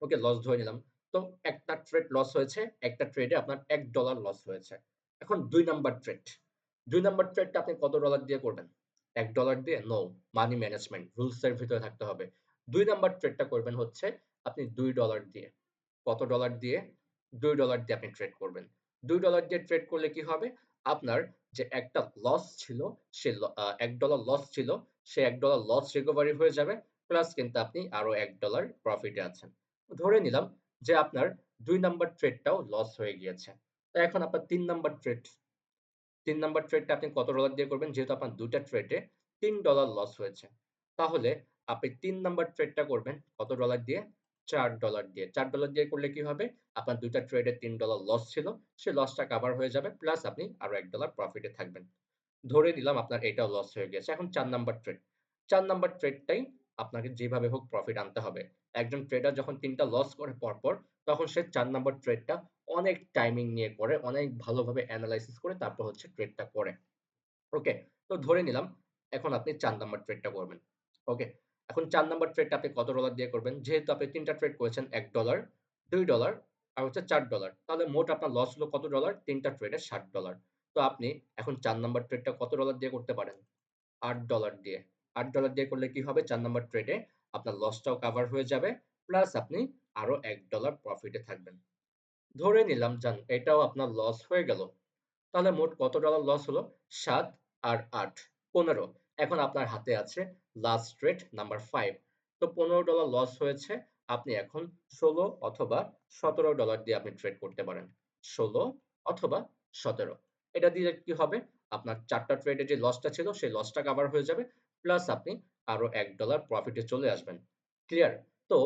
ওকে, লস ধরে নিলাম। তো একটা ট্রেড লস হয়েছে, একটা ট্রেডে আপনার $১ লস হয়েছে। এখন ২ নাম্বার ট্রেড। ২ নাম্বার ট্রেডটা আপনি কত ডলার দিয়ে করবেন? $১ দিয়ে? নো, মানি ম্যানেজমেন্ট রুলস এর ভিতরে থাকতে হবে। ২ নাম্বার ট্রেডটা করবেন হচ্ছে আপনি $২ দিয়ে। কত ডলার দিয়ে? $২ দিয়ে আপনি ট্রেড করবেন। $২ দিয়ে ট্রেড করলে কি হবে? আপনার যে একটা লস ছিল, সে $১ লস ছিল, সে $১ লস রিকভারি হয়ে যাবে। প্লাস কিন্তু আপনি আরো $১ প্রফিটে আছেন। ধরে নিলাম যে আপনার ২ নাম্বার ট্রেডটাও লস হয়ে গিয়েছে। তো এখন আপনার ৩ নাম্বার ট্রেড। ৩ নাম্বার ট্রেডটা আপনি কত ডলার দিয়ে করবেন? যেহেতু আপনার ২ টা ট্রেডে $৩ লস হয়েছে। তাহলে আপনি ৩ নাম্বার ট্রেডটা করবেন কত ডলার দিয়ে? $৪ দিয়ে। $৪ দিয়ে করলে কি হবে? আপনার ২ টা ট্রেডে $৩ লস ছিল, সে লসটা কভার হয়ে যাবে। প্লাস আপনি আরো $১ প্রফিটে থাকবেন। ধরে নিলাম আপনার এটাও লস হয়ে গেছে। এখন ৪ নাম্বার ট্রেড। ৪ নাম্বার ট্রেডটাই আপনাকে যেভাবে হোক প্রফিট আনতে হবে। একজন ট্রেডার যখন ৩ টা লস করে পরপর, তখন সে ৪ নাম্বার ট্রেডটা অনেক টাইমিং নিয়ে করে, অনেক ভালোভাবে এনালাইসিস করে তারপর হচ্ছে ট্রেডটা করে। ওকে? তো ধরে নিলাম এখন আপনি ৪ নাম্বার ট্রেডটা করবেন। ওকে? এখন ৪ নাম্বার ট্রেডটা আপনি কত ডলার দিয়ে করবেন? যেহেতু আপনি ৩ টা ট্রেড করেছেন $১, $২ আর হচ্ছে $৪। তাহলে মোট আপনার লস হলো কত ডলার? ৩ টা ট্রেডে $৬০। তো আপনি এখন ৪ নাম্বার ট্রেডটা কত ডলার দিয়ে করতে পারেন? $৮ দিয়ে। $৮ দিয়ে করলে কি হবে? ৪ নাম্বার ট্রেডে আপনার লসটাও কভার হয়ে যাবে। প্লাস আপনি আরো $১ প্রফিটে থাকবেন। ধরে নিলাম যান এটাও আপনার লস হয়ে গেল। তাহলে মোট কত ডলার লস হলো? ৭ আর ৮, ১৫। এখন আপনার হাতে আছে লাস্ট ট্রেড নাম্বার ৫। তো $১৫ লস হয়েছে। আপনি এখন ১৬ অথবা $১৭ দিয়ে আপনি ট্রেড করতে পারেন। ১৬ অথবা ১৭। এটা দিলে কি হবে? আপনার ৪ টা ট্রেডে যে লসটা ছিল সেই লসটা কভার হয়ে যাবে। প্লাস আপনি আরো $১ প্রফিটে চলে আসবেন। ক্লিয়ার? তো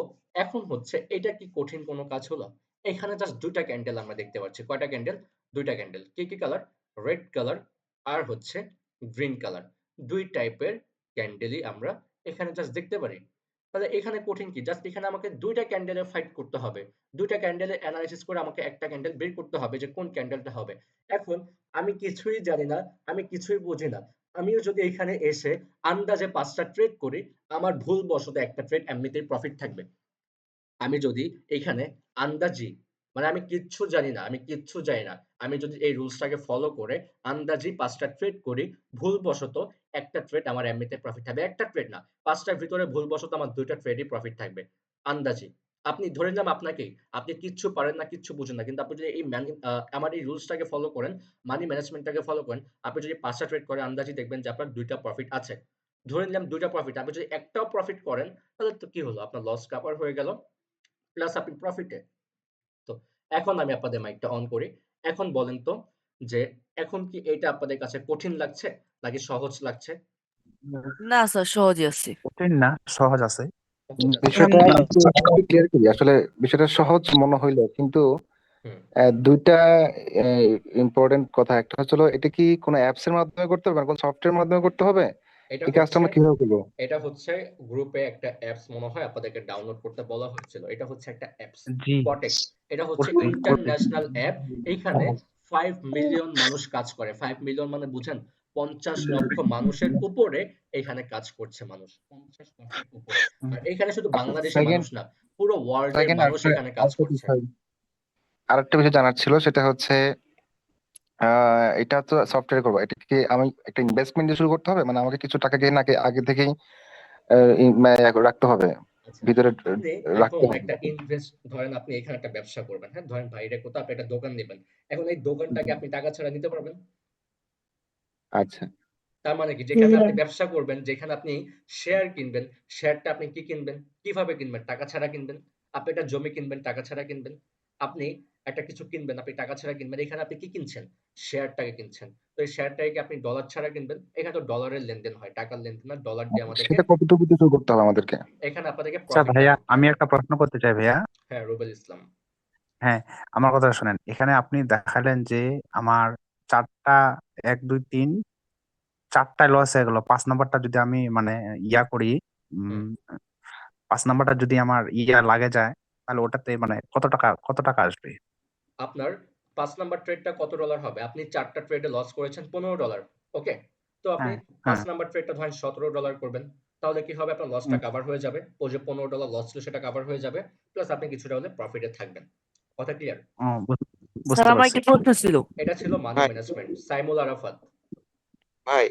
এখন হচ্ছে এটা কি কঠিন কোনো কাজ হলো? এখানে জাস্ট ২ টা ক্যান্ডেল আমরা দেখতে পাচ্ছি। কয়টা ক্যান্ডেল? ২ টা ক্যান্ডেল। কি কালার? রেড কালার আর হচ্ছে গ্রিন কালার। ২ টাইপের ক্যান্ডেলই আমরা এখানে জাস্ট দেখতে পারি। তাহলে এখানে কঠিন কি? জাস্ট এখানে আমাকে ২ টা ক্যান্ডেলের ফাইট করতে হবে। ২ টা ক্যান্ডেলের এনালাইসিস করে আমাকে একটা ক্যান্ডেল বের করতে হবে যে কোন ক্যান্ডেলটা হবে। এখন আমি কিছুই জানি না, আমি কিছুই বুঝি না। আমিও যদি এখানে এসে আন্দাজে ৫ টা ট্রেড করি, আমার ভুলবশত একটা ট্রেড এমনিতেই প্রফিট থাকবে। আমি যদি এইখানে আন্দাজি মানে আমি কিচ্ছু জানি না, আমি যদি এই রুলসটাকে ফলো করে আন্দাজি ৫ টা ট্রেড করি, ভুলবশত একটা ট্রেড আমার এমনিতে প্রফিট থাকবে। একটা ট্রেড না, ৫ টার ভিতরে ভুলবশত আমার ২ টা ট্রেডই প্রফিট থাকবে। আন্দাজি। আপনি ধরে নিলাম আপনাকেই, আপনি কিচ্ছু পারেন না, কিচ্ছু বুঝেন না। কিন্তু আপনি যদি এই আমার এই রুলসটাকে ফলো করেন, মানি ম্যানেজমেন্টটাকে ফলো করেন, আপনি যদি ৫ টা ট্রেড করেন আন্দাজি দেখবেন যে আপনার ২ টা প্রফিট আছে। ধরে নিলাম ২ টা প্রফিট, আপনি যদি একটাও প্রফিট করেন, তাহলে তো কি হলো? আপনার লস কাভার হয়ে গেল। প্লাস আপনি প্রফিটে। তো এখন আমি আপনাদের মাইকটা অন করি। এখন বলেন তো যে এখন কি এইটা আপনাদের কাছে কঠিন লাগছে নাকি সহজ লাগছে? না স্যার, সহজই আছে। কঠিন না, সহজ আছে। সহজ আছে। বিষয়টা একটু ক্লিয়ার করি আসলে। বিষয়টা সহজ মনে হইলো কিন্তু হুম। দুইটা ইম্পর্টেন্ট কথা। একটা হচ্ছিল এটা কি কোনো অ্যাপস এর মাধ্যমে করতে হবে, কোন সফটওয়্যার মাধ্যমে করতে হবে? এটা এই কাজটা হচ্ছে আমরা কিভাবে করবো? এটা হচ্ছে গ্রুপে একটা অ্যাপস মনে হয় আপনাদেরকে ডাউনলোড করতে বলা হয়েছিল। এটা হচ্ছে একটা অ্যাপস জি, কটেক্স। এটা হচ্ছে করছি। International app. এইখানে 5 মিলিয়ন মানুষ কাজ করে। 5 মিলিয়ন মানে বুঝেন ৫০ লক্ষ মানুষের উপরে এখানে কাজ করছে মানুষ। ৫০ লক্ষের উপরে। আর এখানে শুধু আচ্ছা, বাংলাদেশি সেকেন্ড মানুষ না, পুরো ওয়ার্ল্ডের সেকেন্ড মানুষ এখানে কাজ করছে। আরেকটা বিষয় জানার ছিল, সেটা হচ্ছে এটা তো সফটওয়্যার করবো, এটা কি আমি একটা ইনভেস্টমেন্ট দিয়ে শুরু করতে হবে, মানে আমাকে কিছু টাকা নাকি আগে থেকেই রাখতে হবে আচ্ছা, ভিতরে, আপনি রাখতে এখন হবে? একটা ইনভেস্ট ধরেন আপনি এখানে একটা ব্যবসা করবেন, হ্যাঁ? ধরেন বাইরে কোথাও আপনি একটা দোকান দিবেন। এখন এই দোকানটাকে আপনি টাকা ছাড়া নিতে পারবেন? আচ্ছা, তার মানে কি? যেখানে আপনি ব্যবসা করবেন, যেখানে আপনি শেয়ার কিনবেন, শেয়ারটা আপনি কি কিনবেন? কিভাবে কিনবেন? টাকা ছাড়া কিনবেন। আপনি একটা জমি কিনবেন, টাকা ছাড়া কিনবেন। আপনি একটা কিছু কিনবেন, আপনি টাকা ছাড়া কিনবেন। এখানে আপনি কি কিনছেন? শেয়ারটাকে কিনছেন। তো এই শেয়ারটাকে কি আপনি ডলার ছাড়া কিনবেন? এখানে তো ডলারের লেনদেন হয়, টাকার লেনদেন না। ডলার দিয়ে আমাদেরকে সেটা কতটুকু দিয়ে শুরু করতে হবে আমাদেরকে? এখানে আপনাদেরকে আচ্ছা প্রফিটটা ভাইয়া, করতে আমি হবে। একটা প্রশ্ন করতে চাই ভাইয়া। হ্যাঁ, রুবেল ইসলাম। হ্যাঁ, আমার কথা শোনেন। এখানে আপনি দেখালেন যে আমার ৪টা ১ ২ ৩ 4টায় লস হয়ে গেল। ৫ নাম্বারটা যদি আমি মানে ইয়া করি, হুম। ৫ নাম্বারটা যদি আমার ইয়া লাগে যায়, তাহলে ওটাতে মানে কত টাকা আসবে? আপনার ৫ নাম্বার ট্রেডটা কত ডলার হবে? আপনি ৪ টা ট্রেডে লস করেছেন $15। ওকে? তো আপনি হ্যাঁ, ৫ হ্যাঁ। নাম্বার ট্রেডটা ধরেন $17 করবেন। তাহলে কি হবে? আপনার লসটা কভার হয়ে যাবে। ওই যে $15 লস ছিল সেটা কভার হয়ে যাবে। প্লাস আপনি কিছুটা হলে প্রফিটে থাকবেন। কথা ক্লিয়ার? ও, স্যার, বুঝতে আমার পারছি। একটা প্রশ্ন ছিল। এটা ছিল মানি ভাই ম্যানেজমেন্ট। সাইমুল আরাফাত। ভাই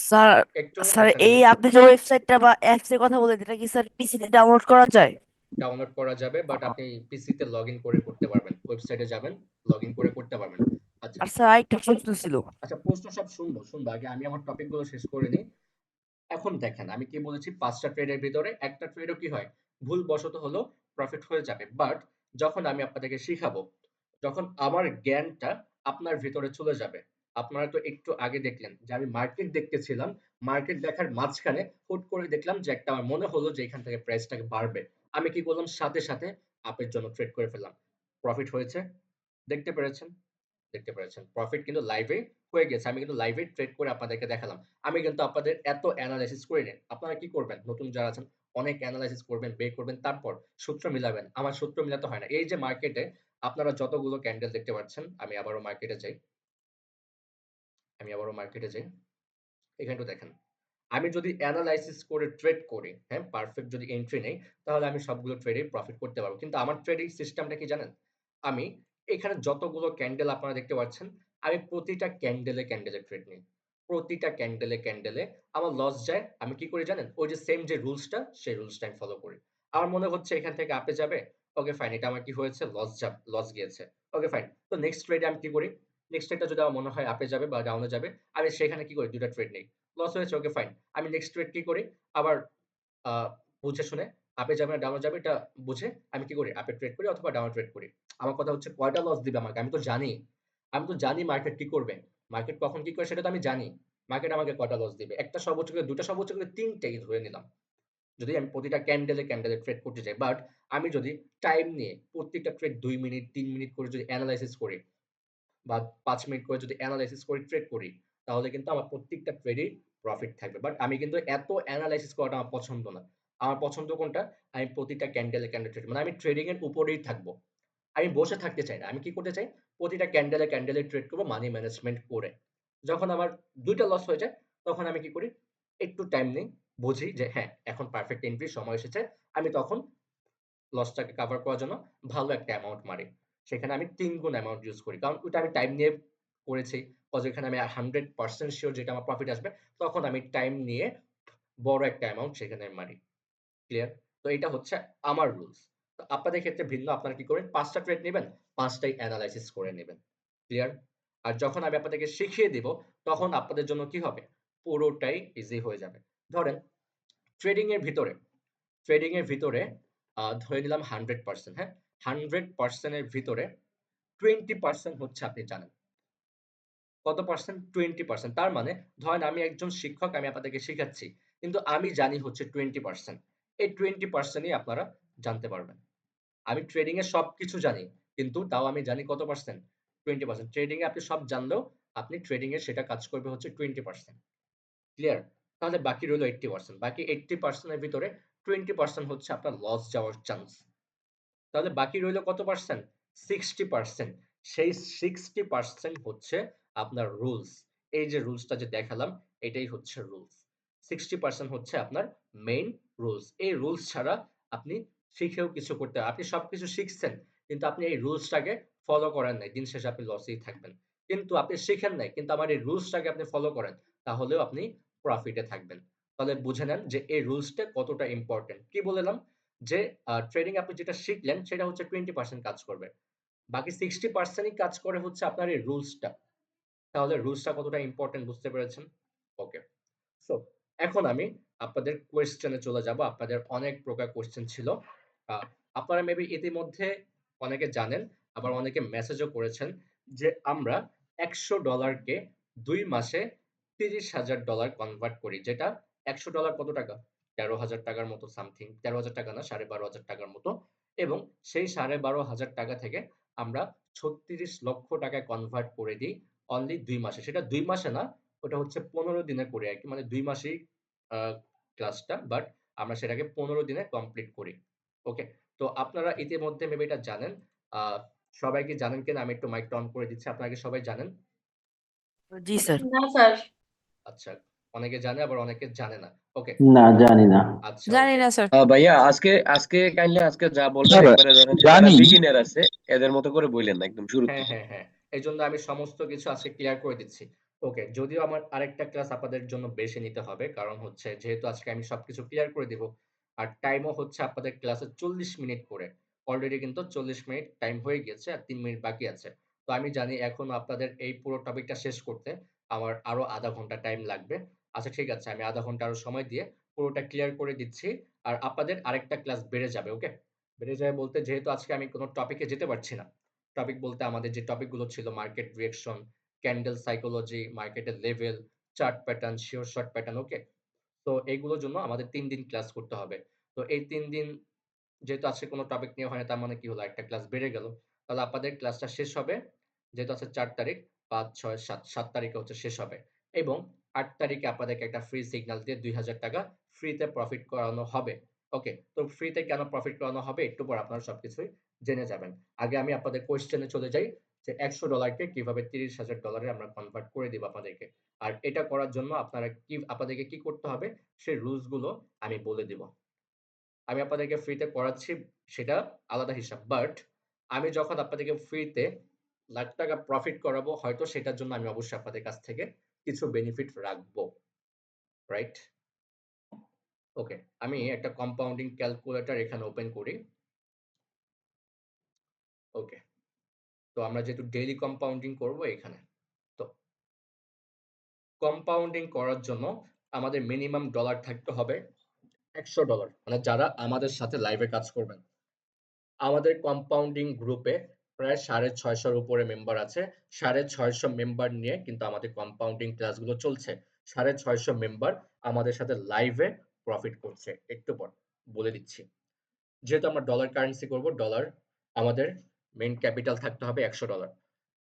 স্যার, একটু স্যার একটা এই মিনিট। আপনি যে ওয়েবসাইটটা বা অ্যাপস এর কথা বলেন, এটা কি স্যার পিসিতে ডাউনলোড করা যায়? ডাউনলোড করা যাবে বাট আপনি পিসিতে লগইন করে করতে পারবেন। ওয়েবসাইটে যাবেন, লগইন করে করতে পারবেন। আচ্ছা, আর স্যার আরেকটা প্রশ্ন ছিল। আচ্ছা প্রশ্ন সব শুনবো। আগে আমি আমার টপিকগুলো শেষ করে নিই। এখন দেখেন আমি কি বলেছি ৫ টা ট্রেডের ভিতরে একটা ট্রেডও কি হয়? ভুলবশত হলেও প্রফিট হয়ে যাবে। বাট যখন আমি আপনাদেরকে শিখাবো, যখন আমার জ্ঞানটা আপনার ভিতরে চলে যাবে। আপনারা তো একটু আগে দেখলেন যে আমি মার্কেট দেখতেছিলাম। মার্কেট দেখার মাঝখানে হুট করে দেখলাম যে একটা আমার মনে হলো যে এখান থেকে প্রাইসটাকে বাড়বে। আমি কি করলাম? সাথে আপের জন্য ট্রেড করে ফেললাম। প্রফিট হয়েছে। দেখতে পেরেছেন? দেখতে পেরেছেন। প্রফিট কিন্তু লাইভে হয়ে গেছে। আমি কিন্তু লাইভে ট্রেড করে আপনাদেরকে দেখালাম। আমি কিন্তু আপনাদের এত এনালাইসিস করিনি। আপনারা কি করবেন? নতুন যারা আছেন অনেক এনালাইসিস করবেন, বের করবেন, তারপর সূত্র মিলাবেন। আমার সূত্র মিলাতে হয় না। এই যে মার্কেটে আপনারা যতগুলো ক্যান্ডেল দেখতে পাচ্ছেন, আমি আবারও মার্কেটে যাই। এখানে একটু দেখেন। আমি যদি এনালাইসিস করে ট্রেড করি, হ্যাঁ? পারফেক্ট যদি এন্ট্রি নেই, তাহলে আমি সবগুলো ট্রেডেই প্রফিট করতে পারবো। কিন্তু আমার ট্রেডিং সিস্টেমটা কি জানেন? আমি এখানে যতগুলো ক্যান্ডেল আপনারা দেখতে পাচ্ছেন, আমি প্রতিটা ক্যান্ডেলে ট্রেড নিই। প্রতিটা ক্যান্ডেলে আমার লস যায়। আমি কি করি জানেন? ওই যে সেম যে রুলসটা, সেই রুলসটা আমি ফলো করি। আমার মনে হচ্ছে এখান থেকে আপে যাবে। Okay fine. এটা আমার কি হয়েছে? লস গিয়েছে। Okay fine. তো নেক্সট ট্রেডে আমি কি করি? নেক্সট ট্রেডটা যদি আমার মনে হয় আপে যাবে বা ডাউনে যাবে, আমি সেখানে কি করি? ২ টা ট্রেড নেই। লস হয়েছে, ওকে ফাইন। আমি নেক্সট ট্রেড কি করি? আবার আ বুঝে শুনে আপে যাবে না ডাউনে যাবে এটা বুঝে আমি কি করি? আপে ট্রেড করি অথবা ডাউনে ট্রেড করি। আমার কথা হচ্ছে কয়টা লস দিবে আমাকে? আমি তো জানি মার্কেট কি করবে। মার্কেট কখন কি করে সেটা তো আমি জানি। মার্কেট আমাকে কয়টা লস দিবে। ১ টা সর্বোচ্চ করে ২ টা সর্বোচ্চ করে ৩ টেই ধরে নিলাম। যদি আমি প্রতিটা ক্যান্ডেলে ট্রেড করতে চাই। বাট আমি যদি টাইম নিয়ে প্রত্যেকটা ট্রেড ২ মিনিট, ৩ মিনিট করে যদি এনালাইসিস করি বা ৫ মিনিট করে যদি এনালাইসিস করে ট্রেড করি, তাহলে কিন্তু আমার প্রত্যেকটা ট্রেডেই প্রফিট থাকবে। বাট আমি কিন্তু এত এনালাইসিস করাটা আমার পছন্দ না। আমার পছন্দ কোনটা? আমি প্রতিটা ক্যান্ডেলে ট্রেড মানে আমি ট্রেডিং এর উপরেই থাকবো। আমি বসে থাকতে চাই না। আমি কি করতে চাই? প্রতিটা ক্যান্ডেলে ট্রেড করব মানি ম্যানেজমেন্ট করে। যখন আমার ২ টা লস হয়ে যায়, তখন আমি কি করি? একটু টাইম নেই, বুঝি যে হ্যাঁ, এখন পারফেক্ট এন্ট্রির সময় এসেছে। আমি তখন লসটাকে কভার করার জন্য ভালো একটা অ্যামাউন্ট মারি। সেখানে আমি ৩ গুণ অ্যামাউন্ট ইউজ করি। কারণ ওইটা আমি টাইম নিয়ে করেছি। কজ এখানে আমি 100% সিওর যেটা আমার প্রফিট আসবে, তখন আমি টাইম নিয়ে বড় একটা অ্যামাউন্ট সেখানে মারি। ক্লিয়ার? তো এটা হচ্ছে আমার রুলস। তো আপনাদের ক্ষেত্রে ভিন্ন। আপনারা কি করবেন? ৫ টা ট্রেড নিবেন, ৫ টাই এনালাইসিস করে নিবেন। ক্লিয়ার? আর যখন আমি আপনাদেরকে শিখিয়ে দিব, তখন আপনাদের জন্য কি হবে? পুরোটাই ইজি হয়ে যাবে। ধরেন ট্রেডিং এর ভিতরে ধরে নিলাম 100%, হ্যাঁ? 100% এর ভিতরে 20% হচ্ছে আপনি জানেন। কত পার্সেন্ট? 20%। তার মানে ধরেন আমি একজন শিক্ষক, আমি আপনাদেরকে শিখাচ্ছি। কিন্তু আমি জানি হচ্ছে 20%। এই 20% ই আপনারা জানতে পারবেন। আমি ট্রেডিং এর সবকিছু জানি। কিন্তু তাও আমি জানি কত পার্সেন্ট? 20%। ট্রেডিং এ আপনি সব জানলেও আপনি ট্রেডিং এ সেটা কাজ করবে হচ্ছে 20%। ক্লিয়ার? তাহলে বাকি রইল 80%। বাকি 80% এর ভিতরে 20% হচ্ছে আপনার লস যাওয়ার চান্স। তাহলে বাকি রইল কত পার্সেন্ট? 60%। সেই 60% হচ্ছে আপনার রুলস। এই যে রুলসটা যে দেখালাম, এটাই হচ্ছে রুলস। 60% হচ্ছে আপনার মেইন রুলস। এই রুলস ছাড়া আপনি শিখেও কিছু করতে আপনি সবকিছু শিখছেন, কিন্তু আপনি এই রুলসটাকে ফলো করেন নাই। দিন শেষে আপনি লসেই থাকবেন। কিন্তু আপনি শিখেন নাই, কিন্তু আমার এই রুলসটাকে আপনি ফলো করেন, তাহলেও আপনি প্রফিটে থাকবেন। তাহলে বুঝে নেন যে এই রুলসটা কতটা ইম্পোর্টেন্ট। কি বললাম? যে ট্রেডিং এ আপনি যেটা শিখলেন সেটা হচ্ছে 20% কাজ করবে। বাকি 60% ই কাজ করে হচ্ছে আপনার এই রুলসটা। তাহলে রুলসটা কতটা ইম্পোর্টেন্ট বুঝতে পেরেছেন? ওকে। সো এখন আমি আপনাদের কোয়েশ্চেনে চলে যাব। আপনাদের অনেক প্রকার কোয়েশ্চেন ছিল। আ আপনারা মেবি ইতিমধ্যে অনেকে জানেন, আবার অনেকে মেসেজও করেছেন যে আমরা $100 কে ২ মাসে $৩০,০০০ কনভার্ট করি। যেটা $100 কত টাকা? ৳১৩,০০০ মতো সামথিং। ৳১৩,০০০ না, ৳১২,৫০০ মতো। এবং সেই ৳১২,৫০০ থেকে আমরা ৳৩৬,০০,০০০ কনভার্ট করে দিই অনলি ২ মাসে। সেটা ২ মাসে না, ওটা হচ্ছে ১৫ দিনে করি আরকি। মানে ২ মাসেই আ ক্লাসটা, বাট আমরা সেটাকে ১৫ দিনে কমপ্লিট করি। ওকে? তো আপনারা ইতিমধ্যে মেবি এটা জানেন। আ সবাই কি জানেন কিনা আমি একটু মাইকটা অন করে দিচ্ছি। আপনারা কি সবাই জানেন? জি স্যার। না স্যার। আচ্ছা। অনেকে জানে, আবার অনেকে জানে না। ওকে। না, জানি না। আচ্ছা, জানি ওকে। না স্যার। ভাইয়া আজকে কাইন্ডলি আজকে যা বলবেন স্যার, একবারে ধরেন যে যারা জানি। বিগিনার আছে এদের মতো করে বললেন না একদম শুরু হ্যাঁ, থেকে। হ্যাঁ, হ্যাঁ। এজন্য আমি সমস্ত কিছু আজকে ক্লিয়ার করে দিচ্ছি। ওকে, যদিও আমার আরেকটা ক্লাস আপনাদের জন্য বেশি নিতে হবে। কারণ হচ্ছে যেহেতু আজকে আমি সবকিছু ক্লিয়ার করে দিব। আর টাইমও হচ্ছে আপনাদের ক্লাসে ৪০ মিনিট করে। অলরেডি কিন্তু ৪০ মিনিট টাইম হয়ে গিয়েছে আর ৩ মিনিট বাকি আছে। তো আমি জানি এখনো আপনাদের এই পুরো টপিকটা শেষ করতে আমার আরো ০.৫ ঘন্টা টাইম লাগবে। আচ্ছা ঠিক আছে, আমি ০.৫ ঘন্টা আরো সময় দিয়ে পুরোটা ক্লিয়ার করে দিচ্ছি। আর আপনাদের আরেকটা ক্লাস বেড়ে যাবে, ওকে? বেড়ে যাবে বলতে যেহেতু আজকে আমি কোন টপিকে যেতে পারছি না। টপিক বলতে আমাদের যে টপিকগুলো ছিল মার্কেট রিঅ্যাকশন, ক্যান্ডেল সাইকোলজি, মার্কেটের level, chart pattern, sure short pattern, okay? তো এইগুলোর জন্য আমাদের ৩ দিন ক্লাস করতে হবে। তো এই ৩ দিন যেহেতু আজকে কোন টপিক নেওয়া হয় না, তার মানে কি হলো? একটা ক্লাস বেড়ে গেল। তাহলে আপনাদের ক্লাসটা শেষ হবে যেহেতু আজকে ৪ তারিখ, ৫, ৬, ৭, ৭ তারিখে হচ্ছে শেষ হবে। এবং ৮ তারিখে আপনাদেরকে একটা ফ্রি সিগন্যাল দিয়ে ৳২,০০০ ফ্রিতে প্রফিট করানো হবে। ওকে? তো ফ্রিতে কেন প্রফিট করানো হবে একটু পরে আপনারা সবকিছুই জেনে যাবেন। আগে আমি আপনাদের কোয়েশ্চেনে চলে যাই যে $১০০ কে কিভাবে $৩০,০০০ এ আমরা কনভার্ট করে দিব আপনাদেরকে। আর এটা করার জন্য আপনাদেরকে কি করতে হবে সেই রুলস গুলো আমি বলে দিব। আমি আপনাদেরকে ফ্রিতে করাচ্ছি সেটা আলাদা হিসাব। বাট আমি যখন আপনাদেরকে ফ্রিতে ৳১,০০,০০০ প্রফিট করাবো, হয়তো সেটার জন্য আমি অবশ্যই আপনাদের কাছ থেকে কিছু বেনিফিট রাখবো। রাইট? ওকে। আমি একটা কম্পাউন্ডিং ক্যালকুলেটর এখানে ওপেন করি। ওকে। তো আমরা যেহেতু ডেইলি কম্পাউন্ডিং করব এখানে। তো কম্পাউন্ডিং করার জন্য আমাদের মিনিমাম ডলার থাকতে হবে $১০০। মানে যারা আমাদের সাথে লাইভে কাজ করবেন। আমাদের কম্পাউন্ডিং গ্রুপে প্রায় ৬৫০ র উপরে মেম্বার আছে। ৬৫০ মেম্বার নিয়ে কিন্তু আমাদের কম্পাউন্ডিং ক্লাসগুলো চলছে। ৬৫০ মেম্বার আমাদের সাথে লাইভে প্রফিট করছে একটু পর বলে দিচ্ছি। যেহেতু আমরা ডলার কারেন্সি করব, ডলার আমাদের মেইন ক্যাপিটাল থাকতে হবে $100।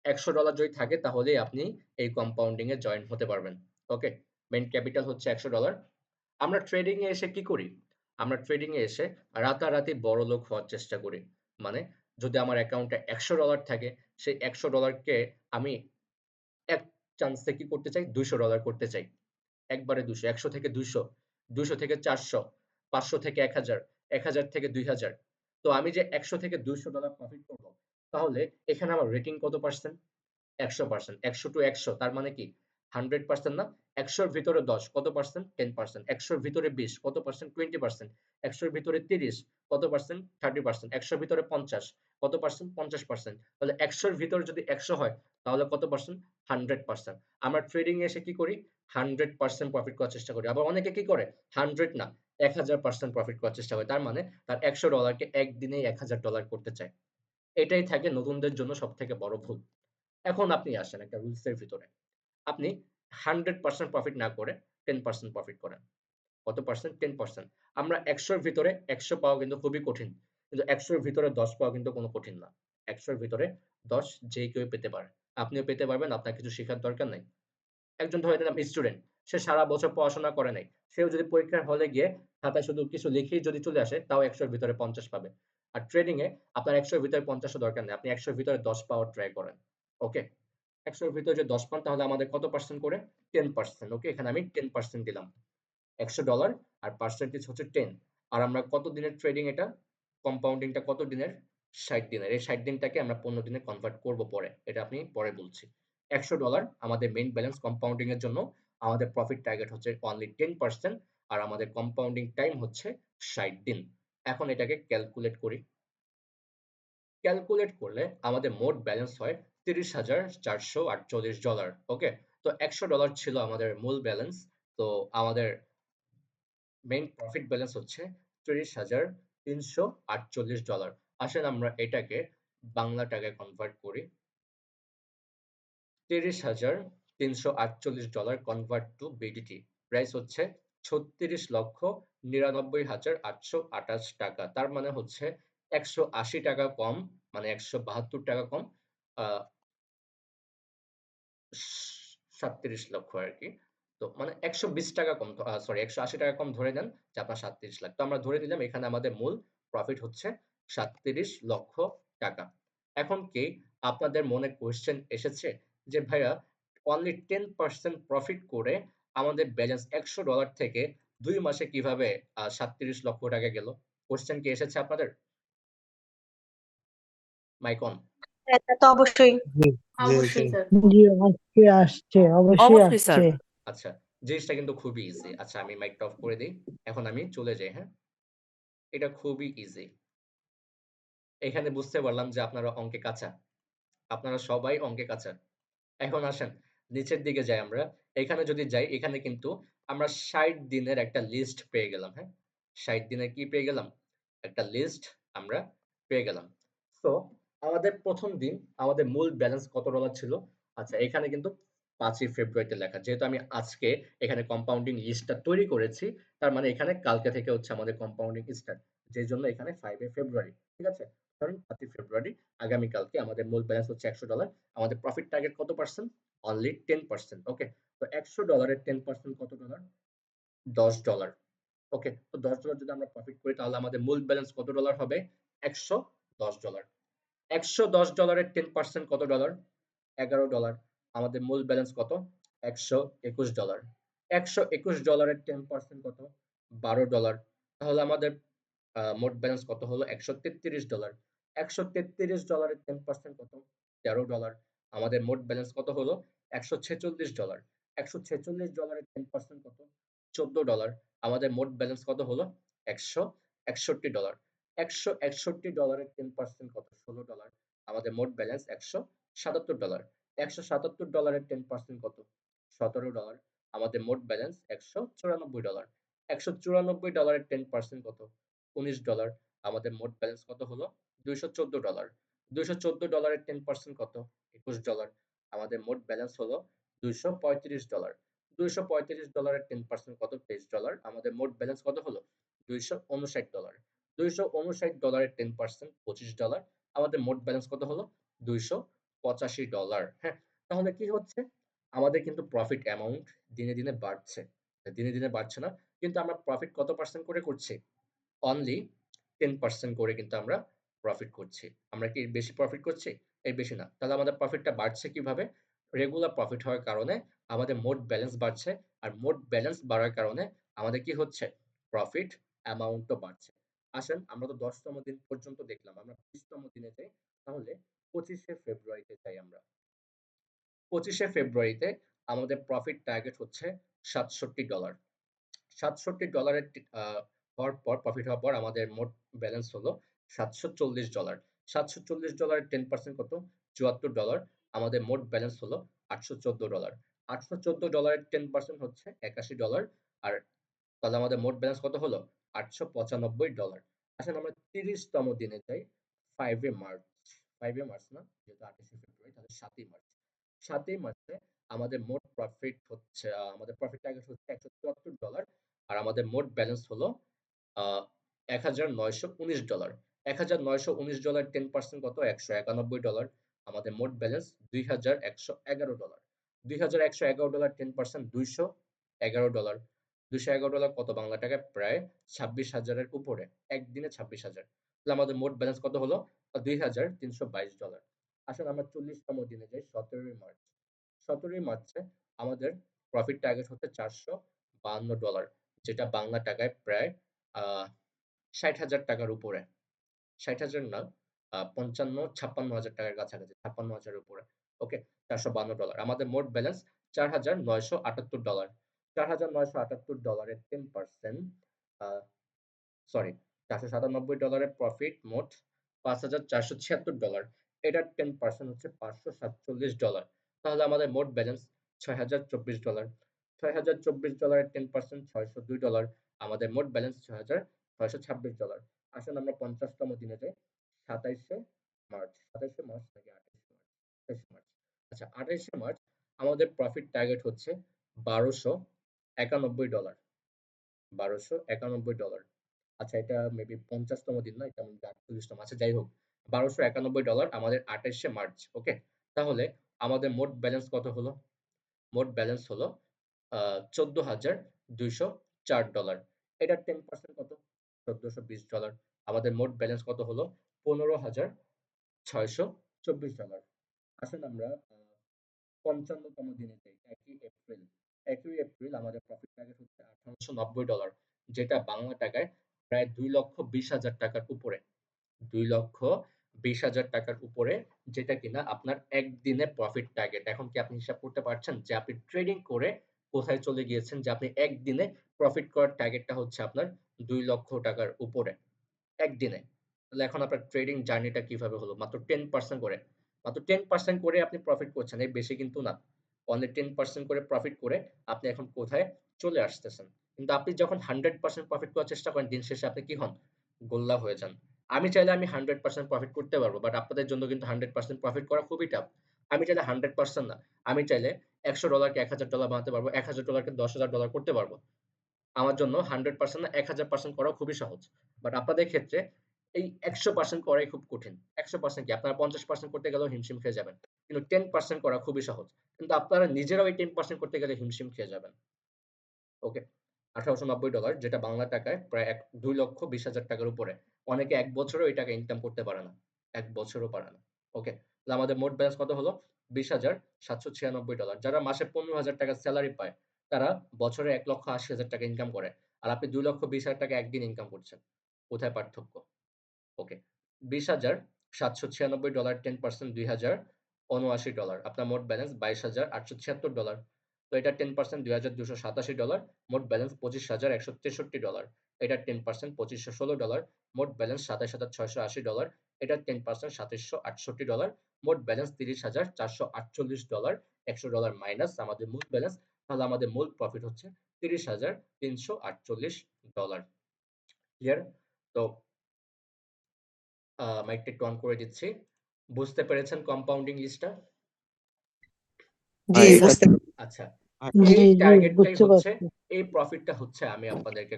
$100 যদি থাকে তাহলেই আপনি এই কম্পাউন্ডিং এ জয়েন হতে পারবেন। ওকে, মেইন ক্যাপিটাল হচ্ছে $100। আমরা ট্রেডিং এ এসে কি করি? আমরা ট্রেডিং এ এসে রাতারাতি বড়লোক হওয়ার চেষ্টা করি। মানে যদি আমার অ্যাকাউন্টে $100 থাকে, সেই $100 কে আমি এক চান্সে কি করতে চাই? $200 করতে চাই। একবারে 200, 100 থেকে 200, 200 থেকে 400, 500 থেকে 1000, 1000 থেকে 2000। তো আমি যে 100 থেকে $200 প্রফিট করব, তাহলে এখানে আমার রেটিং কত পার্সেন্ট? 100%। 100 to 100 তার মানে কি? 100% না? 100 র ভিতরে 10 কত পার্সেন্ট? 10%। 100 র ভিতরে 20 কত পার্সেন্ট? 20%। 100 র ভিতরে 30 কত পার্সেন্ট? 30%। 100 র ভিতরে 50 কত পার্সেন্ট? 50%। তাহলে 100 র ভিতরে যদি 100 হয়, তাহলে কত পার্সেন্ট? 100%। আমরা ট্রেডিং এ এসে কি করি? 100% প্রফিট করার চেষ্টা করি। আবার অনেকে কি করে? 100 না, 1000% প্রফিট করার চেষ্টা করে। তার মানে তার $100 কে একদিনেই $1000 করতে চায়। এটাই থাকে নতুনদের জন্য সবথেকে বড় ভুল। এখন আপনি আসেন একটা রুলস এর ভিতরে। আপনি 100% প্রফিট না করে 10% প্রফিট করেন। কত পার্সেন্ট? 10%। আমরা 100 র ভিতরে 100 পাওয়া কিন্তু খুবই কঠিন। কিন্তু 100 র ভিতরে 10 পাওয়া কিন্তু কোনো কঠিন না। 100 র ভিতরে 10 যে কেউ পেতে পারে। আপনিও পেতে পারবেন, আপনার কিছু শেখার দরকার নাই। একজন ধরে নিলাম স্টুডেন্ট, সে সারা বছর পড়াশোনা করে নাই। সেও যদি পরীক্ষার হলে গিয়ে খাতায় শুধু কিছু লিখেই যদি চলে আসে, তাও 100 র ভিতরে 50 পাবে। আর ট্রেডিং এ আপনার 100 র ভিতরে 50 ও দরকার নেই। আপনি 100 র ভিতরে 10 পাওয়ার ট্রাই করেন। ওকে? 100 র ভিতরে যদি 10 পান তাহলে আমাদের কত পার্সেন্ট করে? 10%। ওকে? এখানে আমি 10% দিলাম। $100 আর পার্সেন্টেজ হচ্ছে 10। আর আমরা কত দিনের ট্রেডিং এটা? কম্পাউন্ডিংটা কত দিনের? 60 দিনের। এই 60 দিনটাকে আমরা 15 দিনে কনভার্ট করব পরে। এটা আপনি পরে বলছি। $100 আমাদের মেইন ব্যালেন্স কম্পাউন্ডিং এর জন্য। আমাদের প্রফিট টার্গেট হচ্ছে অনলি 10% আর আমাদের কম্পাউন্ডিং টাইম হচ্ছে 60 দিন। এখন এটাকে ক্যালকুলেট করি। ক্যালকুলেট করলে আমাদের মোট ব্যালেন্স হয় $30,448। ওকে? তো $100 ছিল আমাদের মূল ব্যালেন্স। তো আমাদের মেইন প্রফিট ব্যালেন্স হচ্ছে $30,348। আসেন আমরা এটাকে বাংলা টাকায় কনভার্ট করি। $30,348 কনভার্ট টু বিডিটি। প্রাইস হচ্ছে 36,99,828 টাকা। তার মানে হচ্ছে 180 টাকা কম, মানে 172 টাকা কম, 37 লক্ষ আরকি। তো মানে 120 টাকা কম, সরি 180 টাকা কম ধরে নেন যে আপনার 37 লাখ। তো আমরা ধরে নিলাম এখানে আমাদের মূল প্রফিট হচ্ছে 37 লক্ষ টাকা। এখন কি আপনাদের মনে কোয়েশ্চেন এসেছে যে ভাইয়া অনলি 10% প্রফিট করে আমাদের ব্যালেন্স $100 থেকে 2 মাসে কিভাবে 37 লক্ষ টাকা গেল? কোয়েশ্চেন কি এসেছে আপনাদের? Mic on. হ্যাঁ, তা তো অবশ্যই। জি অবশ্যই জি স্যার। জি আজকে আসছে, অবশ্যই অবশ্যই স্যার। আসছে। আচ্ছা, জিনিসটা কিন্তু খুবই ইজি। আচ্ছা আমি মাইকটা অফ করে দেই। এখন আমি চলে যাই, হ্যাঁ? এটা খুবই ইজি। এখানে বুঝতে পারলাম যে আপনারা অঙ্কে কাঁচা। আপনারা সবাই অঙ্কে কাঁচা। এখন আসেন নিচের দিকে যাই আমরা। এখানে যদি যাই, এখানে কিন্তু আমরা 60 দিনের একটা লিস্ট পেয়ে গেলাম, হ্যাঁ? 60 দিনের কি পেয়ে গেলাম? একটা লিস্ট আমরা পেয়ে গেলাম। তো আমাদের ১ম দিন আমাদের মূল ব্যালেন্স কত ডলার ছিল? আচ্ছা এখানে কিন্তু ৫ই ফেব্রুয়ারিতে লেখা। যেহেতু আমি আজকে এখানে কম্পাউন্ডিং লিস্টটা তৈরি করেছি, তার মানে এখানে কালকে থেকে হচ্ছে আমাদের কম্পাউন্ডিং স্টার্ট। যের জন্য এখানে 5 ফেব্রুয়ারি। ঠিক আছে? ধরেন 5ই ফেব্রুয়ারি, আগামীকালকে আমাদের মূল ব্যালেন্স হচ্ছে $100। আমাদের প্রফিট টার্গেট কত পার্সেন্ট? অনলি 10%। ওকে? তো $100 এর 10% কত ডলার? $10। ওকে? তো $10 যদি আমরা প্রফিট করি তাহলে আমাদের মূল ব্যালেন্স কত ডলার হবে? $110। $110 এর 10% কত ডলার? $11। আমাদের মূল ব্যালেন্স কত? $121। $121 এর 10% কত? $12। তাহলে আমাদের মোট ব্যালেন্স কত হলো? $133। $133 এর 10% কত? $13। আমাদের মোট ব্যালেন্স কত হলো? $146। $146 এর 10% কত? $14। আমাদের মোট ব্যালেন্স কত হলো? $161। $161 এর 10% কত? $16। আমাদের মোট ব্যালেন্স $177। $177 এর 10% কত? $17। আমাদের মোট ব্যালেন্স $194। $194 এর 10% কত? $19। আমাদের মোট ব্যালেন্স কত হলো? $214। $214 এর 10% কত? $21। আমাদের মোট ব্যালেন্স হলো $235। $235 10% কত? $23। আমাদের মোট ব্যালেন্স কত হলো? $259। $259 10% $25। আমাদের মোট ব্যালেন্স কত হলো? $285। হ্যাঁ, তাহলে কি হচ্ছে? আমাদের কিন্তু প্রফিট অ্যামাউন্ট দিনে দিনে বাড়ছে। দিনে দিনে বাড়ছে না, কিন্তু আমরা প্রফিট কত পার্সেন্ট করে করছি? অনলি 10% করে কিন্তু আমরা প্রফিট করছি। আমরা কি বেশি প্রফিট করছি? এর বেশি না। তাহলে আমাদের প্রফিটটা বাড়ছে কিভাবে? রেগুলার প্রফিট হওয়ার কারণে আমাদের মোট ব্যালেন্স বাড়ছে। আর মোট ব্যালেন্স বাড়ার কারণে আমাদের কি হচ্ছে? প্রফিট অ্যামাউন্টও বাড়ছে। আসেন আমরা তো ১০ তম দিন পর্যন্ত দেখলাম। আমরা ২০ তম দিনে যাই। তাহলে ২৫শে ফেব্রুয়ারিতে যাই আমরা। ২৫শে ফেব্রুয়ারিতে আমাদের প্রফিট টার্গেট হচ্ছে $৬৭। $৬৭ হওয়ার পর, প্রফিট হওয়ার পর আমাদের মোট ব্যালেন্স হলো $৭৪০। $৭৪০ 10% কত? $৭৪। আমাদের মোট ব্যালেন্স হলো $৮১৪। $৮১৪ 10% হচ্ছে $৮১। আর তাহলে আমাদের মোট ব্যালেন্স কত হলো? $৮৯৫। আসেন আমরা ৩০ তম দিনে যাই। 5 মার্চ। 5 মার্চ না, যেহেতু ২৮শে ফেব্রুয়ারি, তাহলে ৭ই মার্চ। ৭ই মার্চে আমাদের মোট প্রফিট হচ্ছে আমাদের প্রফিট টার্গেট হচ্ছে $১৭৪। আর আমাদের মোট ব্যালেন্স হলো আ $১৯১৯। $১৯১৯ 10% কত? $১৯১ আমাদের মোট ব্যালেন্স $২১১১। $২১১১ 10% $২১১। $২১১ কত বাংলা টাকায়? প্রায় ২৬,০০০ এর উপরে। একদিনে ২৬,০০০। তাহলে আমাদের মোট ব্যালেন্স কত হলো? $২৩২২। আসেন আমরা ৪০ তম দিনে যাই। ১৭ই মার্চ। ১৭ই মার্চে আমাদের প্রফিট টার্গেট হচ্ছে $৪৫২, যেটা বাংলা টাকায় প্রায় আ ৬০,০০০ টাকার উপরে। ৬০,০০০ না, ৫৫-৫৬,০০০ টাকার কাছাকাছি। ৫৬,০০০ এর উপরে। ওকে? $৪৫২। আমাদের মোট ব্যালেন্স $৪,৯৭৮। $৪,৯৭৮ এর 10% আ সরি, $৪৯৭ এর প্রফিট মোট $৫,৪৭৬। এটার 10% হচ্ছে $৫৪৭। তাহলে আমাদের মোট ব্যালেন্স $৬,০২৪। $৬,০২৪ এর 10% $৬০২। আমাদের মোট ব্যালেন্স $৬,৬২৬। আসেন আমরা ৫০ তম দিনে যাই। ২৭শে মার্চ। ২৭শে মার্চ নাকি ২৮শে মার্চ? ২৮শে মার্চ। আচ্ছা, ২৮শে মার্চ আমাদের প্রফিট টার্গেট হচ্ছে $১,২৯১। $১,২৯১। আচ্ছা, এটা মেবি ৫০ তম দিন না, এটা মনে হয় ৪৮ তম। আচ্ছা যাই হোক, $১,২৯১ আমাদের ২৮শে মার্চ। ওকে? তাহলে আমাদের মোট ব্যালেন্স কত হলো? মোট ব্যালেন্স হলো $১৪,২০৪। এটার 10% কত? $১৪২০। আমাদের মোট ব্যালেন্স কত হলো? $১৫,৬২৪। আসেন আমরা ৫৫ তম দিনে যাই। ১ই এপ্রিল। ১ই এপ্রিল আমাদের প্রফিট টার্গেট হচ্ছে $১৮৯০, যেটা বাংলা টাকায় প্রায় $২,২০,০০০ টাকার উপরে। $২,২০,০০০ টাকার উপরে, যেটা কিনা আপনার একদিনের প্রফিট টার্গেট। এখন কি আপনি হিসাব করতে পারছেন যে আপনি ট্রেডিং করে কোথায় চলে গিয়েছেন, যে আপনি একদিনে প্রফিট করার টার্গেটটা হচ্ছে আপনার $২,০০,০০০ টাকার উপরে। একদিনে। তাহলে এখন আপনার ট্রেডিং জার্নিটা কিভাবে হলো? মাত্র 10% করে। মাত্র 10% করে আপনি প্রফিট করছেন। এর বেশি কিন্তু না। অনলি 10% করে প্রফিট করে আপনি এখন কোথায় চলে আসতেছেন। কিন্তু আপনি যখন 100% প্রফিট করার চেষ্টা করেন, দিন শেষে আপনি কি হন? গোল্লা হয়ে যান। আমি চাইলে আমি 100% প্রফিট করতে পারবো। বাট আপনাদের জন্য কিন্তু 100% প্রফিট করা খুবই টাফ। আমি চাইলে 100% না। আমি চাইলে $১০০ কে $১,০০০ বানাতে পারবো। $১,০০০ কে $১০,০০০ করতে পারবো। আমার জন্য 100% না, ১,০০০% করাও খুবই সহজ। বাট আপনাদের ক্ষেত্রে এই ১০০% করাই খুব কঠিন। ১০০% কি, আপনারা ৫০% করতে গেলেও হিমশিম খেয়ে যাবেন। কিন্তু 10% করা খুবই সহজ। কিন্তু আপনারা নিজেরাও এই 10% করতে গেলে হিমশিম খেয়ে যাবেন। ওকে? $১৮৯০, যেটা বাংলা টাকায় প্রায় $২,২০,০০০ টাকার উপরে। অনেকে ১ বছরেও এই টাকা ইনকাম করতে পারে না। ১ বছরও পারে না। ওকে? তাহলে আমাদের মোট ব্যালেন্স কত হলো? $২০,৭৯৬ যারা মাসে ৳১৫,০০০ টাকা সেলারি পায়, তারা বছরে $১,৮০,০০০ টাকা ইনকাম করে। আর আপনি $২,২০,০০০ টাকা একদিন ইনকাম করছেন। কোথায় পার্থক্য? ওকে। $২০,৭৯৬ 10% $২,০৭৯। আপনার মোট ব্যালেন্স $২২,৮৭৬। তো এটার 10% $২,২৮৭। মোট ব্যালেন্স $২৫,১৬৩। এটার 10% $২৫১৬। মোট ব্যালেন্স $২৭,৬৮০। এটার 10% $২৭,৬৮। মোট ব্যালেন্স $৩০,৪৪৮। $১০০ মাইনাস আমাদের মূল ব্যালেন্স। তাহলে আমাদের মূল প্রফিট হচ্ছে $৩০,৩৪৮। ক্লিয়ার? তো মাইকটা একটু অন করে দিচ্ছি। বুঝতে পেরেছেন কম্পাউন্ডিং লিস্টটা? জি এটা বুঝতে আচ্ছা, জি এই জি টার্গেটটাই বুঝতে হচ্ছে, পারছি। এই প্রফিটটা হচ্ছে আমি আপনাদেরকে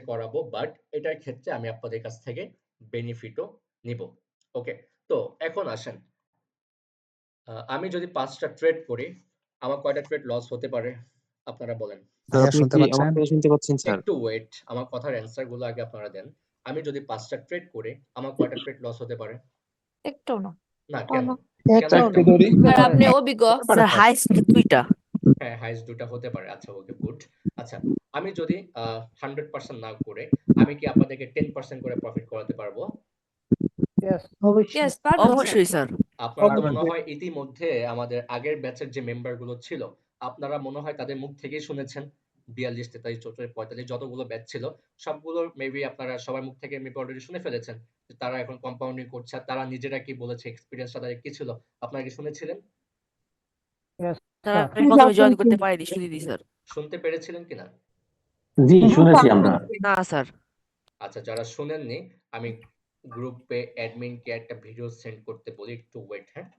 করাবো। বাট এটার ক্ষেত্রে আমি আপনাদের কাছ থেকে বেনিফিটও নিব। ওকে, তো এখন আসেন, আমি যদি 5টা ট্রেড করি, আমার কয়টা ট্রেড লস হতে পারে আপনারা বলেন? স্যার ভাইয়া আপনি শুনতে কি আমার পাচ্ছেন? কথা শুনতে পাচ্ছেন স্যার? একটু ওয়েট, আমার কথার অ্যান্সার গুলো আগে আপনারা দেন। আমি যদি 5টা ট্রেড করে আমার কয়টা ট্রেড লস হতে পারে? একটাও না। না, কেন? কেন একটাও একটা না। হবে? আর আপনি অভিজ্ঞ। স্যার হাইস্ট 2টা। হ্যাঁ, হাইয়েস্ট 2টা হতে পারে। আচ্ছা, ওকে, গুড। আচ্ছা, আমি যদি 100% না করে আমি কি আপনাদেরকে 10% করে প্রফিট করাতে পারবো? অবশ্যই। ইয়েস, পারবেন স্যার। অবশ্যই স্যার। আপনারা তো মনে হয় ইতিমধ্যে আমাদের আগের ব্যাচের যে মেম্বার গুলো ছিল, আপনারা মনে হয় তাদের মুখ থেকেই শুনেছেন। 42, 43, 44, 45 যতগুলো ব্যাচ ছিল সবগুলোর মেবি আপনারা সবার মুখ থেকে মেবি অলরেডি শুনে ফেলেছেন যে তারা এখন কম্পাউন্ডিং করছে আর তারা নিজেরা কি বলেছে, এক্সপেরিয়েন্সটা তাদের কি ছিল। আপনারা কি শুনেছিলেন? স্যার আমি প্রথমে জয়েন করতে পারিনি, শুনিনি স্যার। শুনতে পেরেছিলেন কিনা? জি শুনেছি আমরা। না স্যার। আচ্ছা, যারা শুনেননি, আমি গ্রুপে অ্যাডমিনকে একটা ভিডিও সেন্ড করতে বলি, একটু ওয়েট। হ্যাঁ,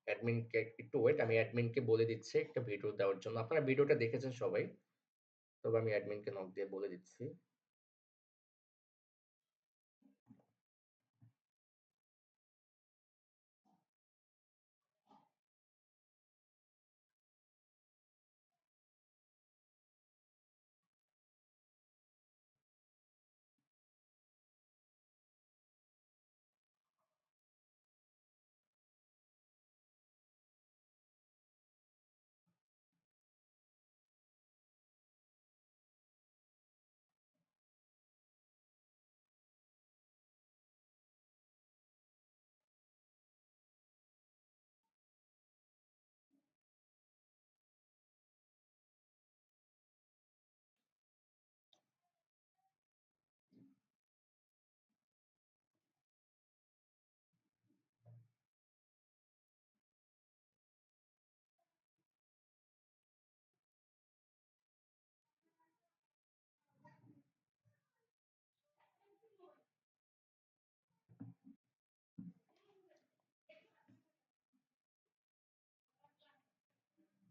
অ্যাডমিনকে একটু ওয়েট, আমি অ্যাডমিনকে বলে দিচ্ছি একটা ভিডিও দেওয়ার জন্য। আপনারা ভিডিওটা দেখেছেন সবাই, তবে আমি অ্যাডমিনকে নক দিয়ে বলে দিচ্ছি।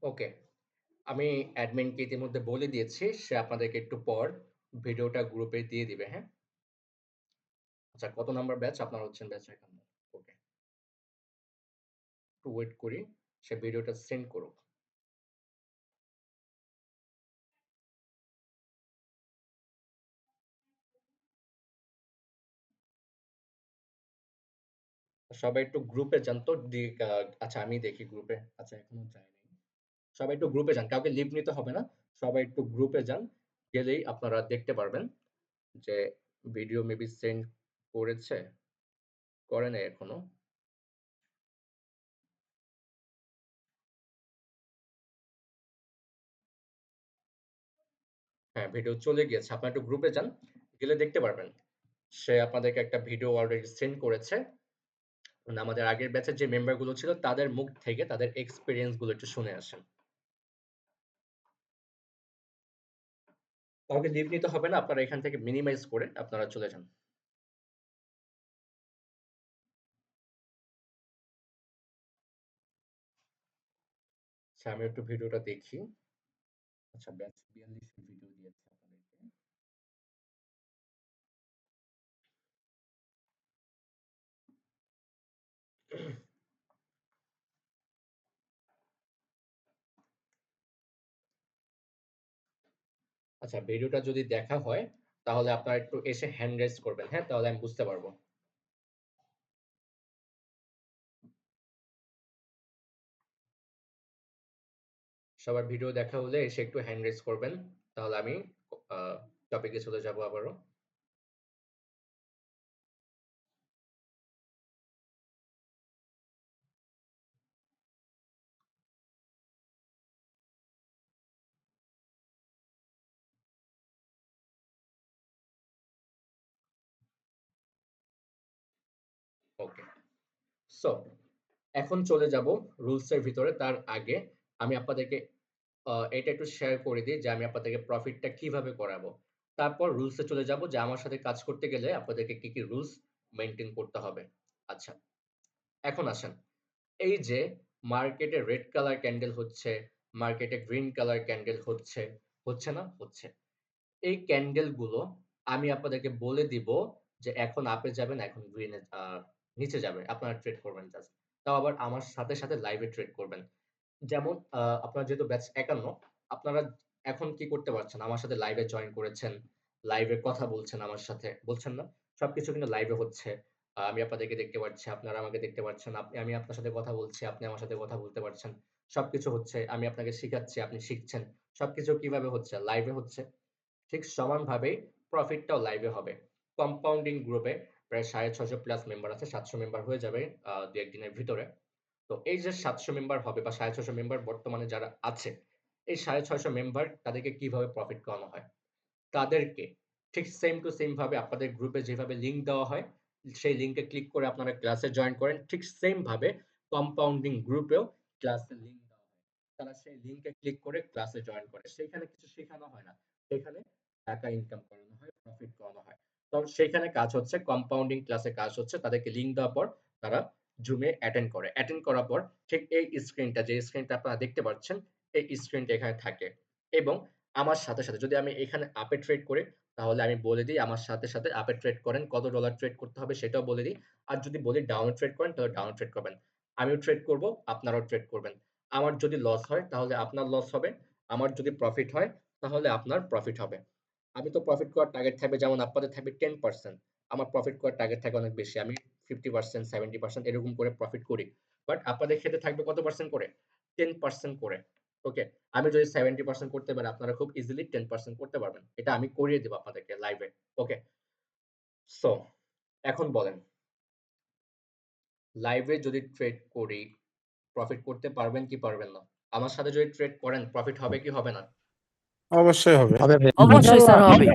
ওকে, আমি অ্যাডমিনকে ইতিমধ্যে বলে দিয়েছি, সে আপনাদেরকে একটু পর ভিডিওটা গ্রুপে দিয়ে দিবে। হ্যাঁ, আচ্ছা, কত নাম্বার ব্যাচ? আপনারা হচ্ছেন ব্যাচ 1 নাম্বার। ওকে, একটু ওয়েট করি, সে ভিডিওটা সেন্ড করুক। সবাই একটু গ্রুপে যান তো। আচ্ছা, আমি দেখি গ্রুপে। আচ্ছা, এখনো যায়নি। সবাই একটু গ্রুপে যান, কাউকে লিভ নিতে হবে না। সবাই একটু গ্রুপে যান, গেলেই আপনারা দেখতে পারবেন যে ভিডিও মেবি সেন্ড করেছে, করে নাই এখনো। হ্যাঁ, ভিডিও চলে গিয়েছে। আপনারা একটু গ্রুপে যান, গেলে দেখতে পারবেন সে আপনাদেরকে একটা ভিডিও অলরেডি সেন্ড করেছে। মানে আমাদের আগের ব্যাচের যে মেম্বার গুলো ছিল তাদের মুখ থেকে তাদের এক্সপিরিয়েন্স গুলো একটু শুনে আসেন। কাউকে লিভ নিতে হবে না, আপনারা এখান থেকে মিনিমাইজ করে আপনারা চলে যান। আচ্ছা, আমি একটু ভিডিওটা দেখি। আচ্ছা, ব্যাচ 42 এর ভিডিও দিয়েছে আপনাদেরকে। আচ্ছা, ভিডিওটা যদি দেখা হয় তাহলে আপনারা একটু এসে হ্যান্ড রেজ করবেন। হ্যাঁ, তাহলে আমি বুঝতে পারবো। সবার ভিডিও দেখা হলে এসে একটু হ্যান্ড রেজ করবেন, তাহলে আমি টপিকে চলে যাব আবারও। ওকে, সো এখন চলে যাব রুলস এর ভিতরে। তার আগে আমি আপনাদেরকে এটা একটু শেয়ার করে দিই যে আমি আপনাদেরকে প্রফিটটা কিভাবে করাবো। তারপর রুলস এ চলে যাব যে আমার সাথে কাজ করতে গেলে আপনাদেরকে কি কি রুলস মেইনটেইন করতে হবে। আচ্ছা, এখন আসেন, এই যে মার্কেটে রেড কালার ক্যান্ডেল হচ্ছে, মার্কেটে গ্রিন কালার ক্যান্ডেল হচ্ছে, হচ্ছে না? হচ্ছে। এই ক্যান্ডেল গুলো আমি আপনাদেরকে বলে দিব যে এখন আপে যাবেন, এখন গ্রিনে নিচে যাবে। আপনারা ট্রেড করবেন জাস্ট। তাও আবার আমার সাথে, সাথে লাইভে ট্রেড করবেন। যেমন আপনার যেহেতু ব্যাচ ৫১ আপনারা এখন কি করতে পারছেন? আমার সাথে লাইভে জয়েন করেছেন, লাইভে কথা বলছেন আমার সাথে, বলছেন না? সবকিছু কিন্তু লাইভে হচ্ছে। আমি আপনাদেরকে দেখতে পাচ্ছি, আপনারা আমাকে দেখতে পাচ্ছেন। আমি আপনার সাথে কথা বলছি, আপনি আমার সাথে কথা বলতে পারছেন। সবকিছু হচ্ছে। আমি আপনাকে শিখাচ্ছি, আপনি শিখছেন। সবকিছু কিভাবে হচ্ছে? লাইভে হচ্ছে। ঠিক সমানভাবেই প্রফিটটাও লাইভে হবে। কম্পাউন্ডিং গ্রুপে প্রায় ৬৫০ প্লাস মেম্বার আছে। ৭০০ মেম্বার হয়ে যাবে ২-১ দিনের ভিতরে। তো এই যে ৭০০ মেম্বার হবে বা ৬৫০ মেম্বার বর্তমানে যারা আছে, এই ৬৫০ মেম্বার তাদেরকে কিভাবে প্রফিট করানো হয়? তাদেরকে ঠিক সেম টু সেম ভাবে আপনাদের গ্রুপে যেভাবে লিংক দেওয়া হয়, সেই লিংকে ক্লিক করে আপনারা ক্লাসে জয়েন করেন। ঠিক সেম ভাবে কম্পাউন্ডিং গ্রুপেও ক্লাসের লিংক দেওয়া হয়। তারা সেই লিংকে ক্লিক করে ক্লাসে জয়েন করে। সেখানে কিছু শেখানো হয় না। সেখানে টাকা ইনকাম করানো হয়, প্রফিট করানো হয়। তো সেখানে কাজ হচ্ছে কম্পাউন্ডিং ক্লাসে কাজ হচ্ছে তাদেরকে লিংক দেওয়ার পর তারা জুমে অ্যাটেন্ড করে। অ্যাটেন্ড করার পর ঠিক এই স্ক্রিনটা যে স্ক্রিনটা আপনারা দেখতে পাচ্ছেন, এই স্ক্রিনটা এখানে থাকে এবং আমার সাথে, সাথে যদি আমি এখানে আপে ট্রেড করি তাহলে আমি বলে দিই আমার সাথে, সাথে আপে ট্রেড করেন, কত ডলার ট্রেড করতে হবে সেটাও বলে দিই। আর যদি বলি ডাউনে ট্রেড করেন তাহলে ডাউনে ট্রেড করবেন। আমিও ট্রেড করব, আপনারাও ট্রেড করবেন। আমার যদি লস হয় তাহলে আপনার লস হবে। আমার যদি প্রফিট হয় তাহলে আপনার প্রফিট হবে। আমি তো প্রফিট করার টার্গেট থাকবে যেমন আপনাদের থাকবে 10%। আমার প্রফিট করার টার্গেট থাকে অনেক বেশি। আমি 50%, 70% এরকম করে প্রফিট করি। বাট আপনাদের ক্ষেত্রে থাকবে কত পার্সেন্ট করে? 10% করে। ওকে? আমি যদি 70% করতে পারি আপনারা খুব ইজিলি 10% করতে পারবেন। এটা আমি করিয়ে দেব আপনাদেরকে লাইভে। ওকে? সো এখন বলেন লাইভে যদি ট্রেড করি প্রফিট করতে পারবেন কি পারবেন না? আমার সাথে যদি ট্রেড করেন প্রফিট হবে কি হবে না? অবশ্যই হবে। অবশ্যই স্যার হবে।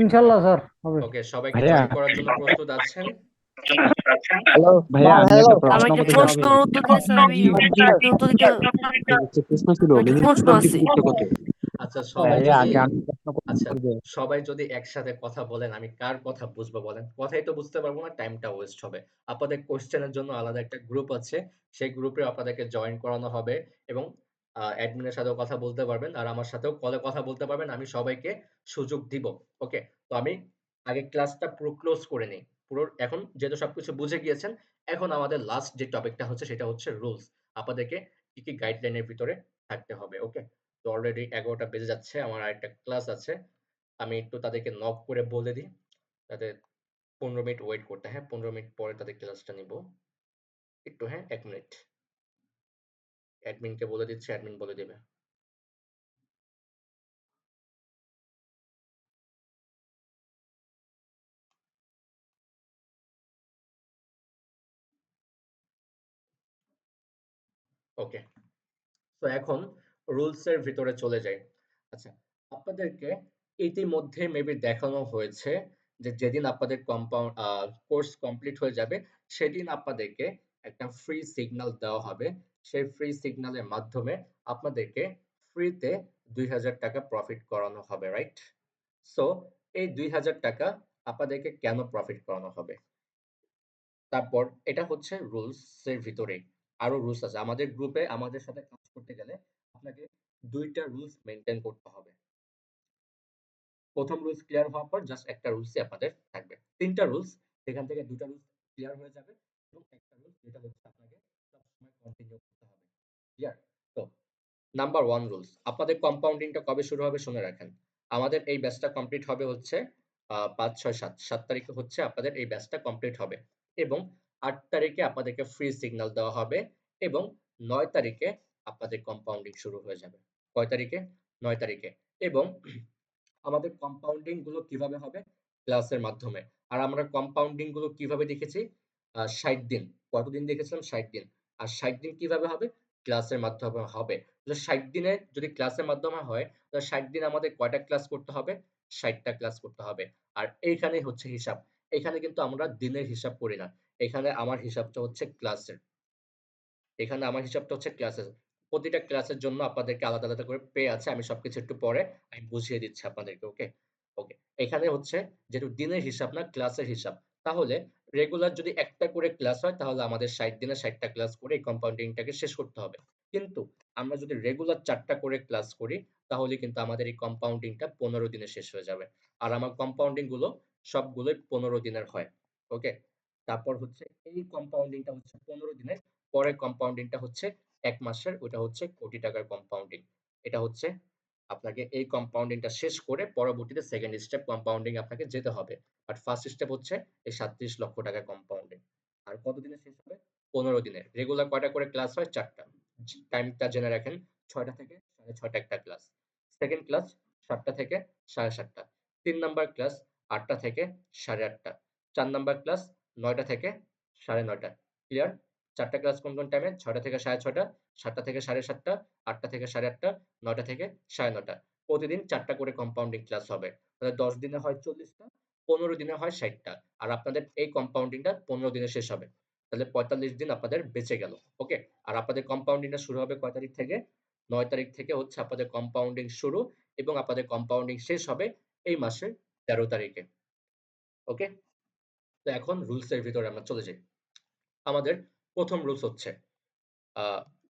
ইনশাল্লাহ স্যার হবে। ওকে, সবাই কি ভাইয়া জয়েন করার জন্য প্রস্তুত আছেন? হ্যালো ভাইয়া, আমি একটা আমি প্রশ্ন একটা করতে প্রশ্ন চাচ্ছি। উত্তর দিলে স্যার আমি উত্তর দিতে একটা প্রশ্ন ছিল, একটা লিমিট প্রশ্ন আছে। কন্ট্রিবিউটর কত? আচ্ছা সবাই ভাইয়া যদি আগে আমি প্রশ্ন আচ্ছা করবো। সবাই যদি একসাথে কথা বলেন আমি কার কথা বুঝবো বলেন? কথাই তো বুঝতে পারবো না, টাইমটা ওয়েস্ট হবে। আপনাদের কোশ্চেনের জন্য আলাদা একটা গ্রুপ আছে। সেই গ্রুপে আপনাদেরকে জয়েন করানো হবে এবং অ্যাডমিনের সাথেও কথা বলতে পারবেন আর আমার সাথেও কলে কথা বলতে পারবেন। আমি সবাইকে সুযোগ দিব। ওকে? তো আমি আগে ক্লাসটা পুরো ক্লোজ করে নেই। পুরো এখন যেহেতু সবকিছু বুঝে গিয়েছেন, এখন আমাদের লাস্ট যে টপিকটা হচ্ছে সেটা হচ্ছে রুলস। আপনাদেরকে কি, কি গাইডলাইনের ভিতরে থাকতে হবে। ওকে? তো অলরেডি ১১টা বেজে যাচ্ছে। আমার আরেকটা ক্লাস আছে। আমি একটু তাদেরকে নক করে বলে দিই। তাদের ১৫ মিনিট ওয়েট করতে। হ্যাঁ? ১৫ মিনিট পরে তাদের ক্লাসটা নিবো। একটু হ্যাঁ? ১ মিনিট। অ্যাডমিনকে বলে দিচ্ছি, অ্যাডমিন বলে দিবে। ওকে। তো এখন রুলস এর ভিতরে চলে যাই। আচ্ছা, আপনাদেরকে ইতিমধ্যে মেবি দেখানো হয়েছে যে যেদিন আপনাদের কোর্স কমপ্লিট হয়ে যাবে সেদিন আপনাদেরকে একটা ফ্রি সিগন্যাল দেওয়া হবে। সেই ফ্রি সিগন্যালের মাধ্যমে আপনাদেরকে ফ্রিতে ২০০০ টাকা প্রফিট করানো হবে, রাইট? সো এই ২০০০ টাকা আপনাদেরকে কেন প্রফিট করানো হবে? তারপর এটা হচ্ছে রুলস এর ভিতরেই। আরো রুলস আছে। আমাদের গ্রুপে আমাদের সাথে কাজ করতে গেলে আপনাকে ২ টা রুলস মেইনটেইন করতে হবে। ১ম রুলস ক্লিয়ার হওয়ার পর জাস্ট একটা রুলসই আপনাদের থাকবে। ৩ টা রুলস, সেখান থেকে ২ টা রুলস ক্লিয়ার হয়ে যাবে এবং একটা রুলস যেটা হচ্ছে আপনাকে সবসময় কন্টিনিউ করতে হবে। ক্লিয়ার? তো নাম্বার 1 রুলস। আপনাদের কম্পাউন্ডিংটা কবে শুরু হবে শুনে রাখেন। আমাদের এই ব্যাচটা কমপ্লিট হবে হচ্ছে ৫, ৬, ৭। ৭ তারিখে হচ্ছে আপনাদের এই ব্যাচটা কমপ্লিট হবে এবং ৮ তারিখে আপনাদেরকে ফ্রি সিগন্যাল দেওয়া হবে এবং ৯ তারিখে আপনাদের কম্পাউন্ডিং শুরু হয়ে যাবে। কয় তারিখে? ৯ তারিখে এবং আমাদের কম্পাউন্ডিং গুলো কিভাবে হবে? ক্লাসের মাধ্যমে। আর আমরা কম্পাউন্ডিং গুলো কিভাবে দেখেছি? ৬০ দিন। কতদিন দেখেছিলাম? ৬০ দিন। আর ৬০ দিন কিভাবে হবে? ক্লাসের মাধ্যমে হবে। তো ৬০ দিনে যদি ক্লাসের মাধ্যমে হয়, তাহলে ৬০ দিন আমাদের কয়টা ক্লাস করতে হবে? ৬০ টা ক্লাস করতে হবে। আর এইখানেই হচ্ছে হিসাব। এখানে কিন্তু আমরা দিনের হিসাব করি না। এখানে আমার হিসাবটা হচ্ছে ক্লাসের। এখানে আমার হিসাবটা হচ্ছে ক্লাসের। প্রতিটা ক্লাসের জন্য আপনাদেরকে আলাদা, আলাদা করে পে আছে। আমি সবকিছু একটু পরে আমি বুঝিয়ে দিচ্ছি আপনাদেরকে। ওকে? ওকে। এখানে হচ্ছে যেহেতু দিনের হিসাব না ক্লাসের হিসাব। তাহলে রেগুলার যদি একটা করে ক্লাস হয় তাহলে আমাদের ৬০ দিনে ৬০টা ক্লাস করে এই কম্পাউন্ডিংটাকে শেষ করতে হবে। কিন্তু আমরা যদি রেগুলার ৪টা করে ক্লাস করি তাহলে কিন্তু আমাদের এই কম্পাউন্ডিংটা ১৫ দিনে শেষ হয়ে যাবে। আর আমার কম্পাউন্ডিং গুলো সবগুলোই ১৫ দিনের হয়। ওকে? তারপর হচ্ছে এই কম্পাউন্ডিংটা হচ্ছে ১৫ দিনের, পরের কম্পাউন্ডিংটা হচ্ছে ১ মাসের, ওটা হচ্ছে কোটি টাকার কম্পাউন্ডিং। এটা হচ্ছে আপনাকে এই কম্পাউন্ডিংটা শেষ করে পরবর্তীতে সেকেন্ড স্টেপ কম্পাউন্ডিং আপনাকে যেতে হবে। বাট ফার্স্ট স্টেপ হচ্ছে এই ৩৭ লক্ষ টাকা কম্পাউন্ডিং। আর কতদিনে শেষ হবে? ১৫ দিনে। রেগুলার কয়টা করে ক্লাস হয়? ৪টা। টাইমটা জেনে রাখেন ৬টা থেকে ৬:৩০ একটা ক্লাস। সেকেন্ড ক্লাস ৭টা থেকে ৭:৩০। ৩ নাম্বার ক্লাস ৮টা থেকে ৮:৩০। ৪ নাম্বার ক্লাস ৯টা থেকে ৯:৩০। ক্লিয়ার? ৪টা ক্লাস কোন টাইমে? ৬টা থেকে ৬:৩০, ৭টা থেকে ৭:৩০, ৮টা থেকে ৮:৩০, ৯টা থেকে ৯:৩০। প্রতিদিন ৪টা করে কম্পাউন্ডিং ক্লাস হবে। তাহলে ১০ দিনে হয় ৪০টা, ১৫ দিনে হয় ৬০টা। আর আপনাদের এই কম্পাউন্ডিংটা ১৫ দিনে শেষ হবে। তাহলে ৪৫ দিন আপনাদের বেঁচে গেল। ওকে? আর আপনাদের কম্পাউন্ডিংটা শুরু হবে কয় তারিখ থেকে? ৯ তারিখ থেকে হচ্ছে আপনাদের কম্পাউন্ডিং শুরু এবং আপনাদের কম্পাউন্ডিং শেষ হবে এই মাসের ১৩ তারিখে। ওকে? তো এখন রুলস এর ভিতরে আমরা চলে যাই। আমাদের ১ম রুলস হচ্ছে আ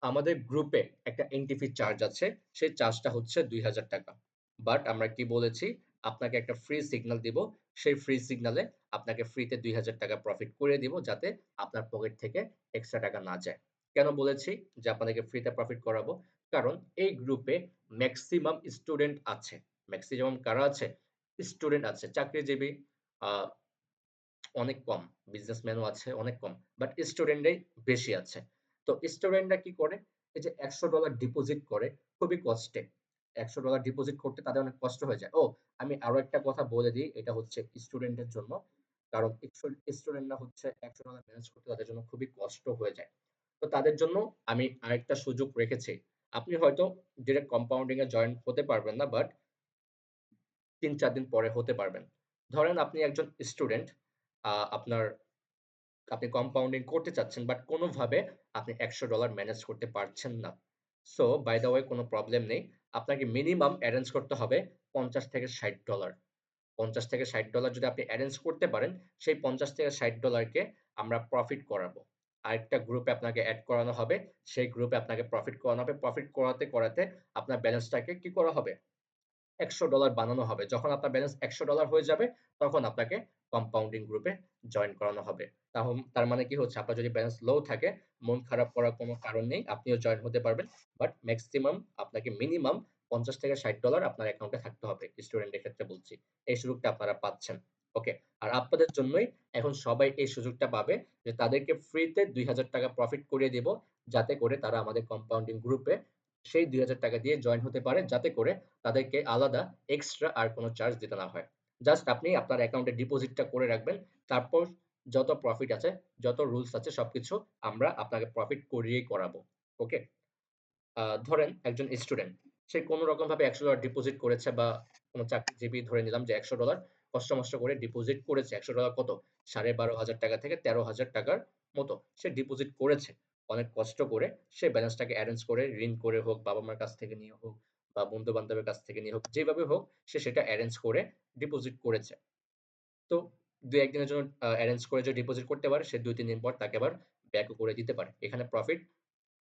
আমাদের গ্রুপে একটা এন্ট্রি ফি চার্জ আছে। সেই চার্জটা হচ্ছে ৳২,০০০। বাট আমরা কি বলেছি? আপনাকে একটা ফ্রি সিগন্যাল দিব। সেই ফ্রি সিগন্যালে আপনাকে ফ্রিতে ৳২,০০০ প্রফিট করিয়ে দিব যাতে আপনার পকেট থেকে এক্সট্রা টাকা না যায়। কেন বলেছি যে আপনাদেরকে ফ্রিতে প্রফিট করাবো? কারণ এই গ্রুপে মেক্সিমাম স্টুডেন্ট আছে। মেক্সিমাম কারা আছে? স্টুডেন্ট আছে। চাকরিজীবী আ অনেক কম। বিজনেসম্যানও আছে অনেক কম। বাট স্টুডেন্টরাই বেশি আছে। তো স্টুডেন্টরা কি করে? এই যে $১০০ ডিপোজিট করে খুবই কষ্টে। $১০০ ডিপোজিট করতে তাদের অনেক কষ্ট হয়ে যায়। আমি আরো একটা কথা বলে দিই, এটা হচ্ছে স্টুডেন্টের জন্য। কারণ স্টুডেন্টরা হচ্ছে $১০০ ম্যানেজ করতে তাদের জন্য খুবই কষ্ট হয়ে যায়। তো তাদের জন্য আমি আরেকটা সুযোগ রেখেছি। আপনি হয়তো ডিরেক্ট কম্পাউন্ডিং এ জয়েন হতে পারবেন না, বাট ৩-৪ দিন পরে হতে পারবেন। ধরেন আপনি একজন স্টুডেন্ট, আ আপনার আপনি কম্পাউন্ডিং করতে চাচ্ছেন বাট কোনোভাবে আপনি $১০০ ম্যানেজ করতে পারছেন না। সো বাই দ্যা ওয়ে কোনো প্রবলেম নেই। আপনাকে মিনিমাম এরেঞ্জ করতে হবে $৫০-৬০। $৫০-৬০ যদি আপনি এরেঞ্জ করতে পারেন, সেই $৫০-৬০ কে আমরা প্রফিট করাবো। আরেকটা গ্রুপে আপনাকে এড করানো হবে। সেই গ্রুপে আপনাকে প্রফিট করানো হবে। প্রফিট করাতে আপনার ব্যালেন্সটাকে কি করা হবে? $১০০ বানানো হবে। যখন আপনার ব্যালেন্স $১০০ হয়ে যাবে, তখন আপনাকে কম্পাউন্ডিং গ্রুপে জয়েন করানো হবে। তার মানে কি হচ্ছে? আপনার যদি ব্যালেন্স লো থাকে, মন খারাপ করার কোনো কারণ নেই। আপনিও জয়েন হতে পারবেন। বাট মেক্সিমাম আপনাকে মিনিমাম $৫০-৬০ আপনার অ্যাকাউন্টে থাকতে হবে। স্টুডেন্টের ক্ষেত্রে বলছি। এই সুযোগটা আপনারা পাচ্ছেন। ওকে? আর আপনাদের জন্যই এখন সবাই এই সুযোগটা পাবে যে তাদেরকে ফ্রিতে ৳২,০০০ প্রফিট করিয়ে দিব, যাতে করে তারা আমাদের কম্পাউন্ডিং গ্রুপে সেই ৳২,০০০ দিয়ে জয়েন হতে পারে, যাতে করে তাদেরকে আলাদা এক্সট্রা আর কোনো চার্জ দিতে না হয়। জাস্ট আপনি আপনার অ্যাকাউন্টে ডিপোজিটটা করে রাখবেন। তারপর যত প্রফিট আছে, যত রুলস আছে সবকিছু আমরা আপনাকে প্রফিট করিয়েই করাবো। ওকে? ধরেন একজন স্টুডেন্ট, সে কোনো রকমভাবে $১০০ ডিপোজিট করেছে বা কোনো চাকরিজীবী ধরে নিলাম যে $১০০ কষ্ট-মষ্ট করে ডিপোজিট করেছে। $১০০ কত? ৳১২,৫০০ থেকে ৳১৩,০০০ মতো সে ডিপোজিট করেছে। অনেক কষ্ট করে সে ব্যালেন্সটাকে এরেঞ্জ করে, ঋণ করে হোক, বাবা-মার কাছ থেকে নিয়ে হোক বা বন্ধু-বান্ধবের কাছ থেকে নিয়ে হোক, যেভাবে হোক সে সেটা এরেঞ্জ করে ডিপোজিট করেছে। তো ২-১ দিনের জন্য এরেঞ্জ করে যদি ডিপোজিট করতে পারে, সে ২-৩ দিন পর তাকে আবার ব্যাকও করে দিতে পারে। এখানে প্রফিট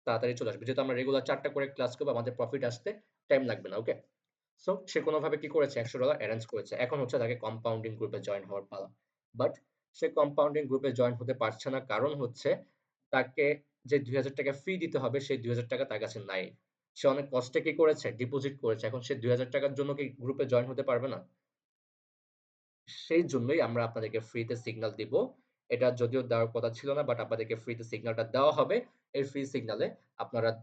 তাড়াতাড়ি চলে আসবে। যেহেতু আমরা রেগুলার ৪ টা করে ক্লাস করব, আমাদের প্রফিট আসতে টাইম লাগবে না। ওকে? সো সে কোনভাবে কি করেছে? $১০০ এরেঞ্জ করেছে। এখন হচ্ছে তাকে কম্পাউন্ডিং গ্রুপে জয়েন হওয়ার পালা। বাট সে কম্পাউন্ডিং গ্রুপে জয়েন হতে পারছে না। কারণ হচ্ছে তাকে যে ৳২,০০০ ফি দিতে হবে, সেই ৳২,০০০ তার কাছে নাই। সে অনেক কষ্টে কি করেছে? ডিপোজিট করেছে। এখন সে ৳২,০০০ জন্য কি গ্রুপে জয়েন হতে পারবে না? সেই জন্যই আমরা আপনাদেরকে ফ্রিতে সিগন্যাল দিব। এটা যদিও দেওয়ার কথা ছিল না, বাট আপনাদেরকে ফ্রিতে সিগন্যালটা দেওয়া হবে। এই ফ্রি সিগন্যালে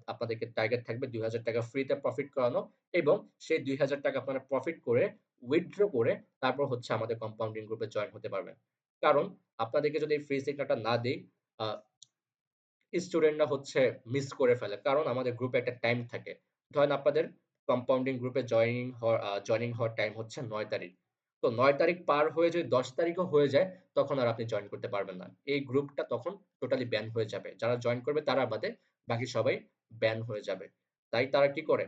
আপনাদেরকে টার্গেট থাকবে ৳২,০০০ ফ্রিতে প্রফিট করানো এবং সেই ৳২,০০০ আপনারা প্রফিট করে উইথড্র করে তারপর হচ্ছে আমাদের কম্পাউন্ডিং গ্রুপে জয়েন হতে পারবেন। কারণ আপনাদেরকে যদি এই ফ্রি সিগন্যালটা না দেই, আ স্টুডেন্টরা হচ্ছে মিস করে ফেলে। কারণ আমাদের গ্রুপে একটা টাইম থাকে। ধরেন আপনাদের কম্পাউন্ডিং গ্রুপে জয়েনিং হওয়ার টাইম হচ্ছে ৯ তারিখ। তো ৯ তারিখ পার হয়ে যদি ১০ তারিখও হয়ে যায়, তখন আর আপনি জয়েন করতে পারবেন না। এই গ্রুপটা তখন টোটালি ব্যান হয়ে যাবে। যারা জয়েন করবে তারা বাদে বাকি সবাই ব্যান হয়ে যাবে। তাই তারা কি করে?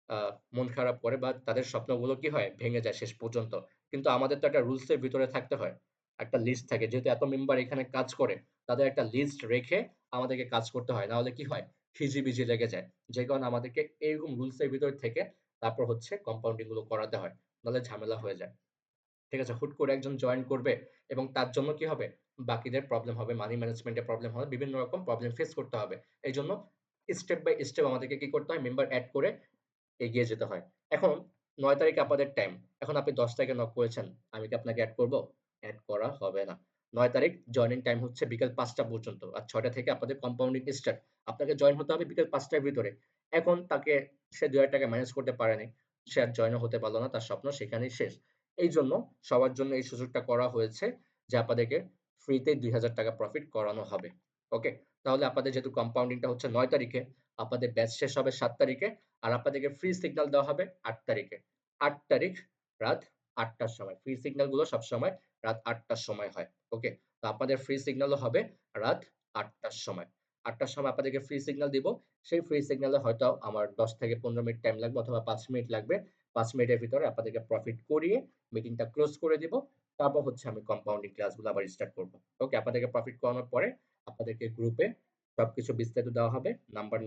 আ মন খারাপ করে বা তাদের স্বপ্নগুলো কি হয়? ভেঙে যায় শেষ পর্যন্ত। কিন্তু আমাদের তো একটা রুলস এর ভিতরে থাকতে হয়। একটা লিস্ট থাকে। যেহেতু এত মেম্বার এখানে কাজ করে, তাদের একটা লিস্ট রেখে আমাদেরকে কাজ করতে হয়। না হলে কি হয়? খিজিবিজি লেগে যায়। যে কারণে আমাদেরকে এরকম রুলস এর ভিতর থেকে তারপর হচ্ছে কম্পাউন্ডিং গুলো করাতে হয়। নাহলে ঝামেলা হয়ে যায়। ঠিক আছে? হুট করে একজন জয়েন করবে এবং তার জন্য কি হবে? বাকিদের প্রবলেম হবে, মানি ম্যানেজমেন্টে প্রবলেম হবে, বিভিন্ন রকম প্রবলেম ফেস করতে হবে। এইজন্য স্টেপ বাই স্টেপ আমাদেরকে কি করতে হয়? মেম্বার এড করে এগিয়ে যেতে হয়। এখন ৯ তারিখে আপনাদের টাইম। এখন আপনি ১০ তারিখে নক করেছেন। আমি কি আপনাকে এড করব? এড করা হবে না। ৯ তারিখ জয়েনিং টাইম হচ্ছে বিকেল ৫টা পর্যন্ত। আর ৬টা থেকে আপনাদের কম্পাউন্ডিং স্টার্ট। আপনাকে জয়েন হতে হবে বিকেল ৫টার ভিতরে। এখন তাকে সে ৳২,০০০ ম্যানেজ করতে পারেনি। সে আর জয়েনও হতে পারল না। তার স্বপ্ন সেখানেই শেষ। এইজন্য সবার জন্য এই সুযোগটা করা হয়েছে যে আপনাদেরকে ফ্রিতে ৳২,০০০ প্রফিট করানো হবে। ওকে? তাহলে আপনাদের যেহেতু কম্পাউন্ডিংটা হচ্ছে ৯ তারিখে, আপনাদের ব্যাচ শেষ হবে ৭ তারিখে। আর আপনাদেরকে ফ্রি সিগন্যাল দেওয়া হবে ৮ তারিখে। ৮ তারিখ রাত ৮ টার সময়। ফ্রি সিগন্যাল গুলো সবসময় রাত ৮ টার সময় হয়। ওকে? তো আপনাদের ফ্রি সিগন্যালও হবে রাত ৮ টার সময়। ৮ টার সময় আপনাদেরকে ফ্রি সিগন্যাল দিব। সেই ফ্রি সিগন্যালে হয়তো আমার ১০ থেকে ১৫ মিনিট টাইম লাগবে অথবা ৫ মিনিট লাগবে। ৫ মিনিটের ভিতরে আপনাদেরকে প্রফিট করিয়ে মিটিংটা ক্লোজ করে দিব। তারপর হচ্ছে আমি কম্পাউন্ডিং ক্লাসগুলো আবার স্টার্ট করব। ওকে? আপনাদেরকে প্রফিট করানোর পরে আপনাদেরকে গ্রুপে সবকিছু বিস্তারিত দেওয়া হবে। নাম্বার,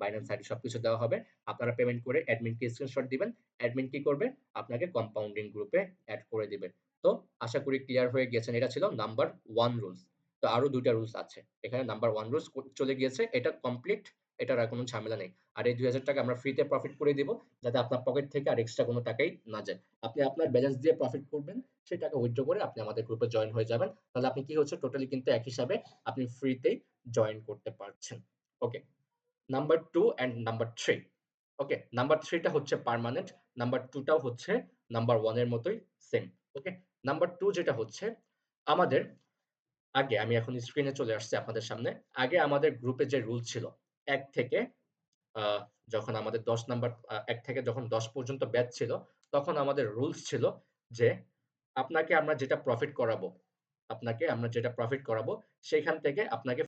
বাইন্যান্স আইডি সবকিছু দেওয়া হবে। আপনারা পেমেন্ট করে অ্যাডমিনকে স্ক্রিনশট দিবেন। অ্যাডমিন কি করবে? আপনাকে কম্পাউন্ডিং গ্রুপে এড করে দিবে। তো আশা করি ক্লিয়ার হয়ে গেছেন। এটা ছিল নাম্বার 1 রুলস। তো আরো ২ টা রুলস আছে। এখানে নাম্বার 1 রুলস চলে গিয়েছে। এটা কমপ্লিট। এটার আর কোনো ঝামেলা নেই। আর এই ৳২,০০০ আমরা ফ্রিতে প্রফিট করে দিব। যাতে আপনার পকেট থেকে আর এক্সট্রা কোনো টাকাই না যায়। আপনি আপনার ব্যালেন্স দিয়ে প্রফিট করবেন। সেই টাকা উইথড্র করে আপনি আমাদের গ্রুপে জয়েন হয়ে যাবেন। তাহলে আপনি কি হচ্ছে টোটালি কিন্তু এক হিসাবে আপনি ফ্রিতেই জয়েন করতে পারছেন। Okay? Number 2 and number 3। Okay? Number 3 টা হচ্ছে পার্মানেন্ট। নাম্বার 2 টাও হচ্ছে নাম্বার 1 এর মতোই সেম। ওকে? নাম্বার 2 যেটা হচ্ছে আমাদের আগে আমি এখন স্ক্রিনে চলে আসছি আপনাদের সামনে। আগে আমাদের গ্রুপে যে রুল ছিল ১ থেকে আ যখন আমাদের ১০ নাম্বার ১ থেকে যখন ১০ পর্যন্ত ব্যাচ ছিল, তখন আমাদের রুলস ছিল যে আপনাকে আমরা যেটা প্রফিট করাবো, সেখান থেকে আপনাকে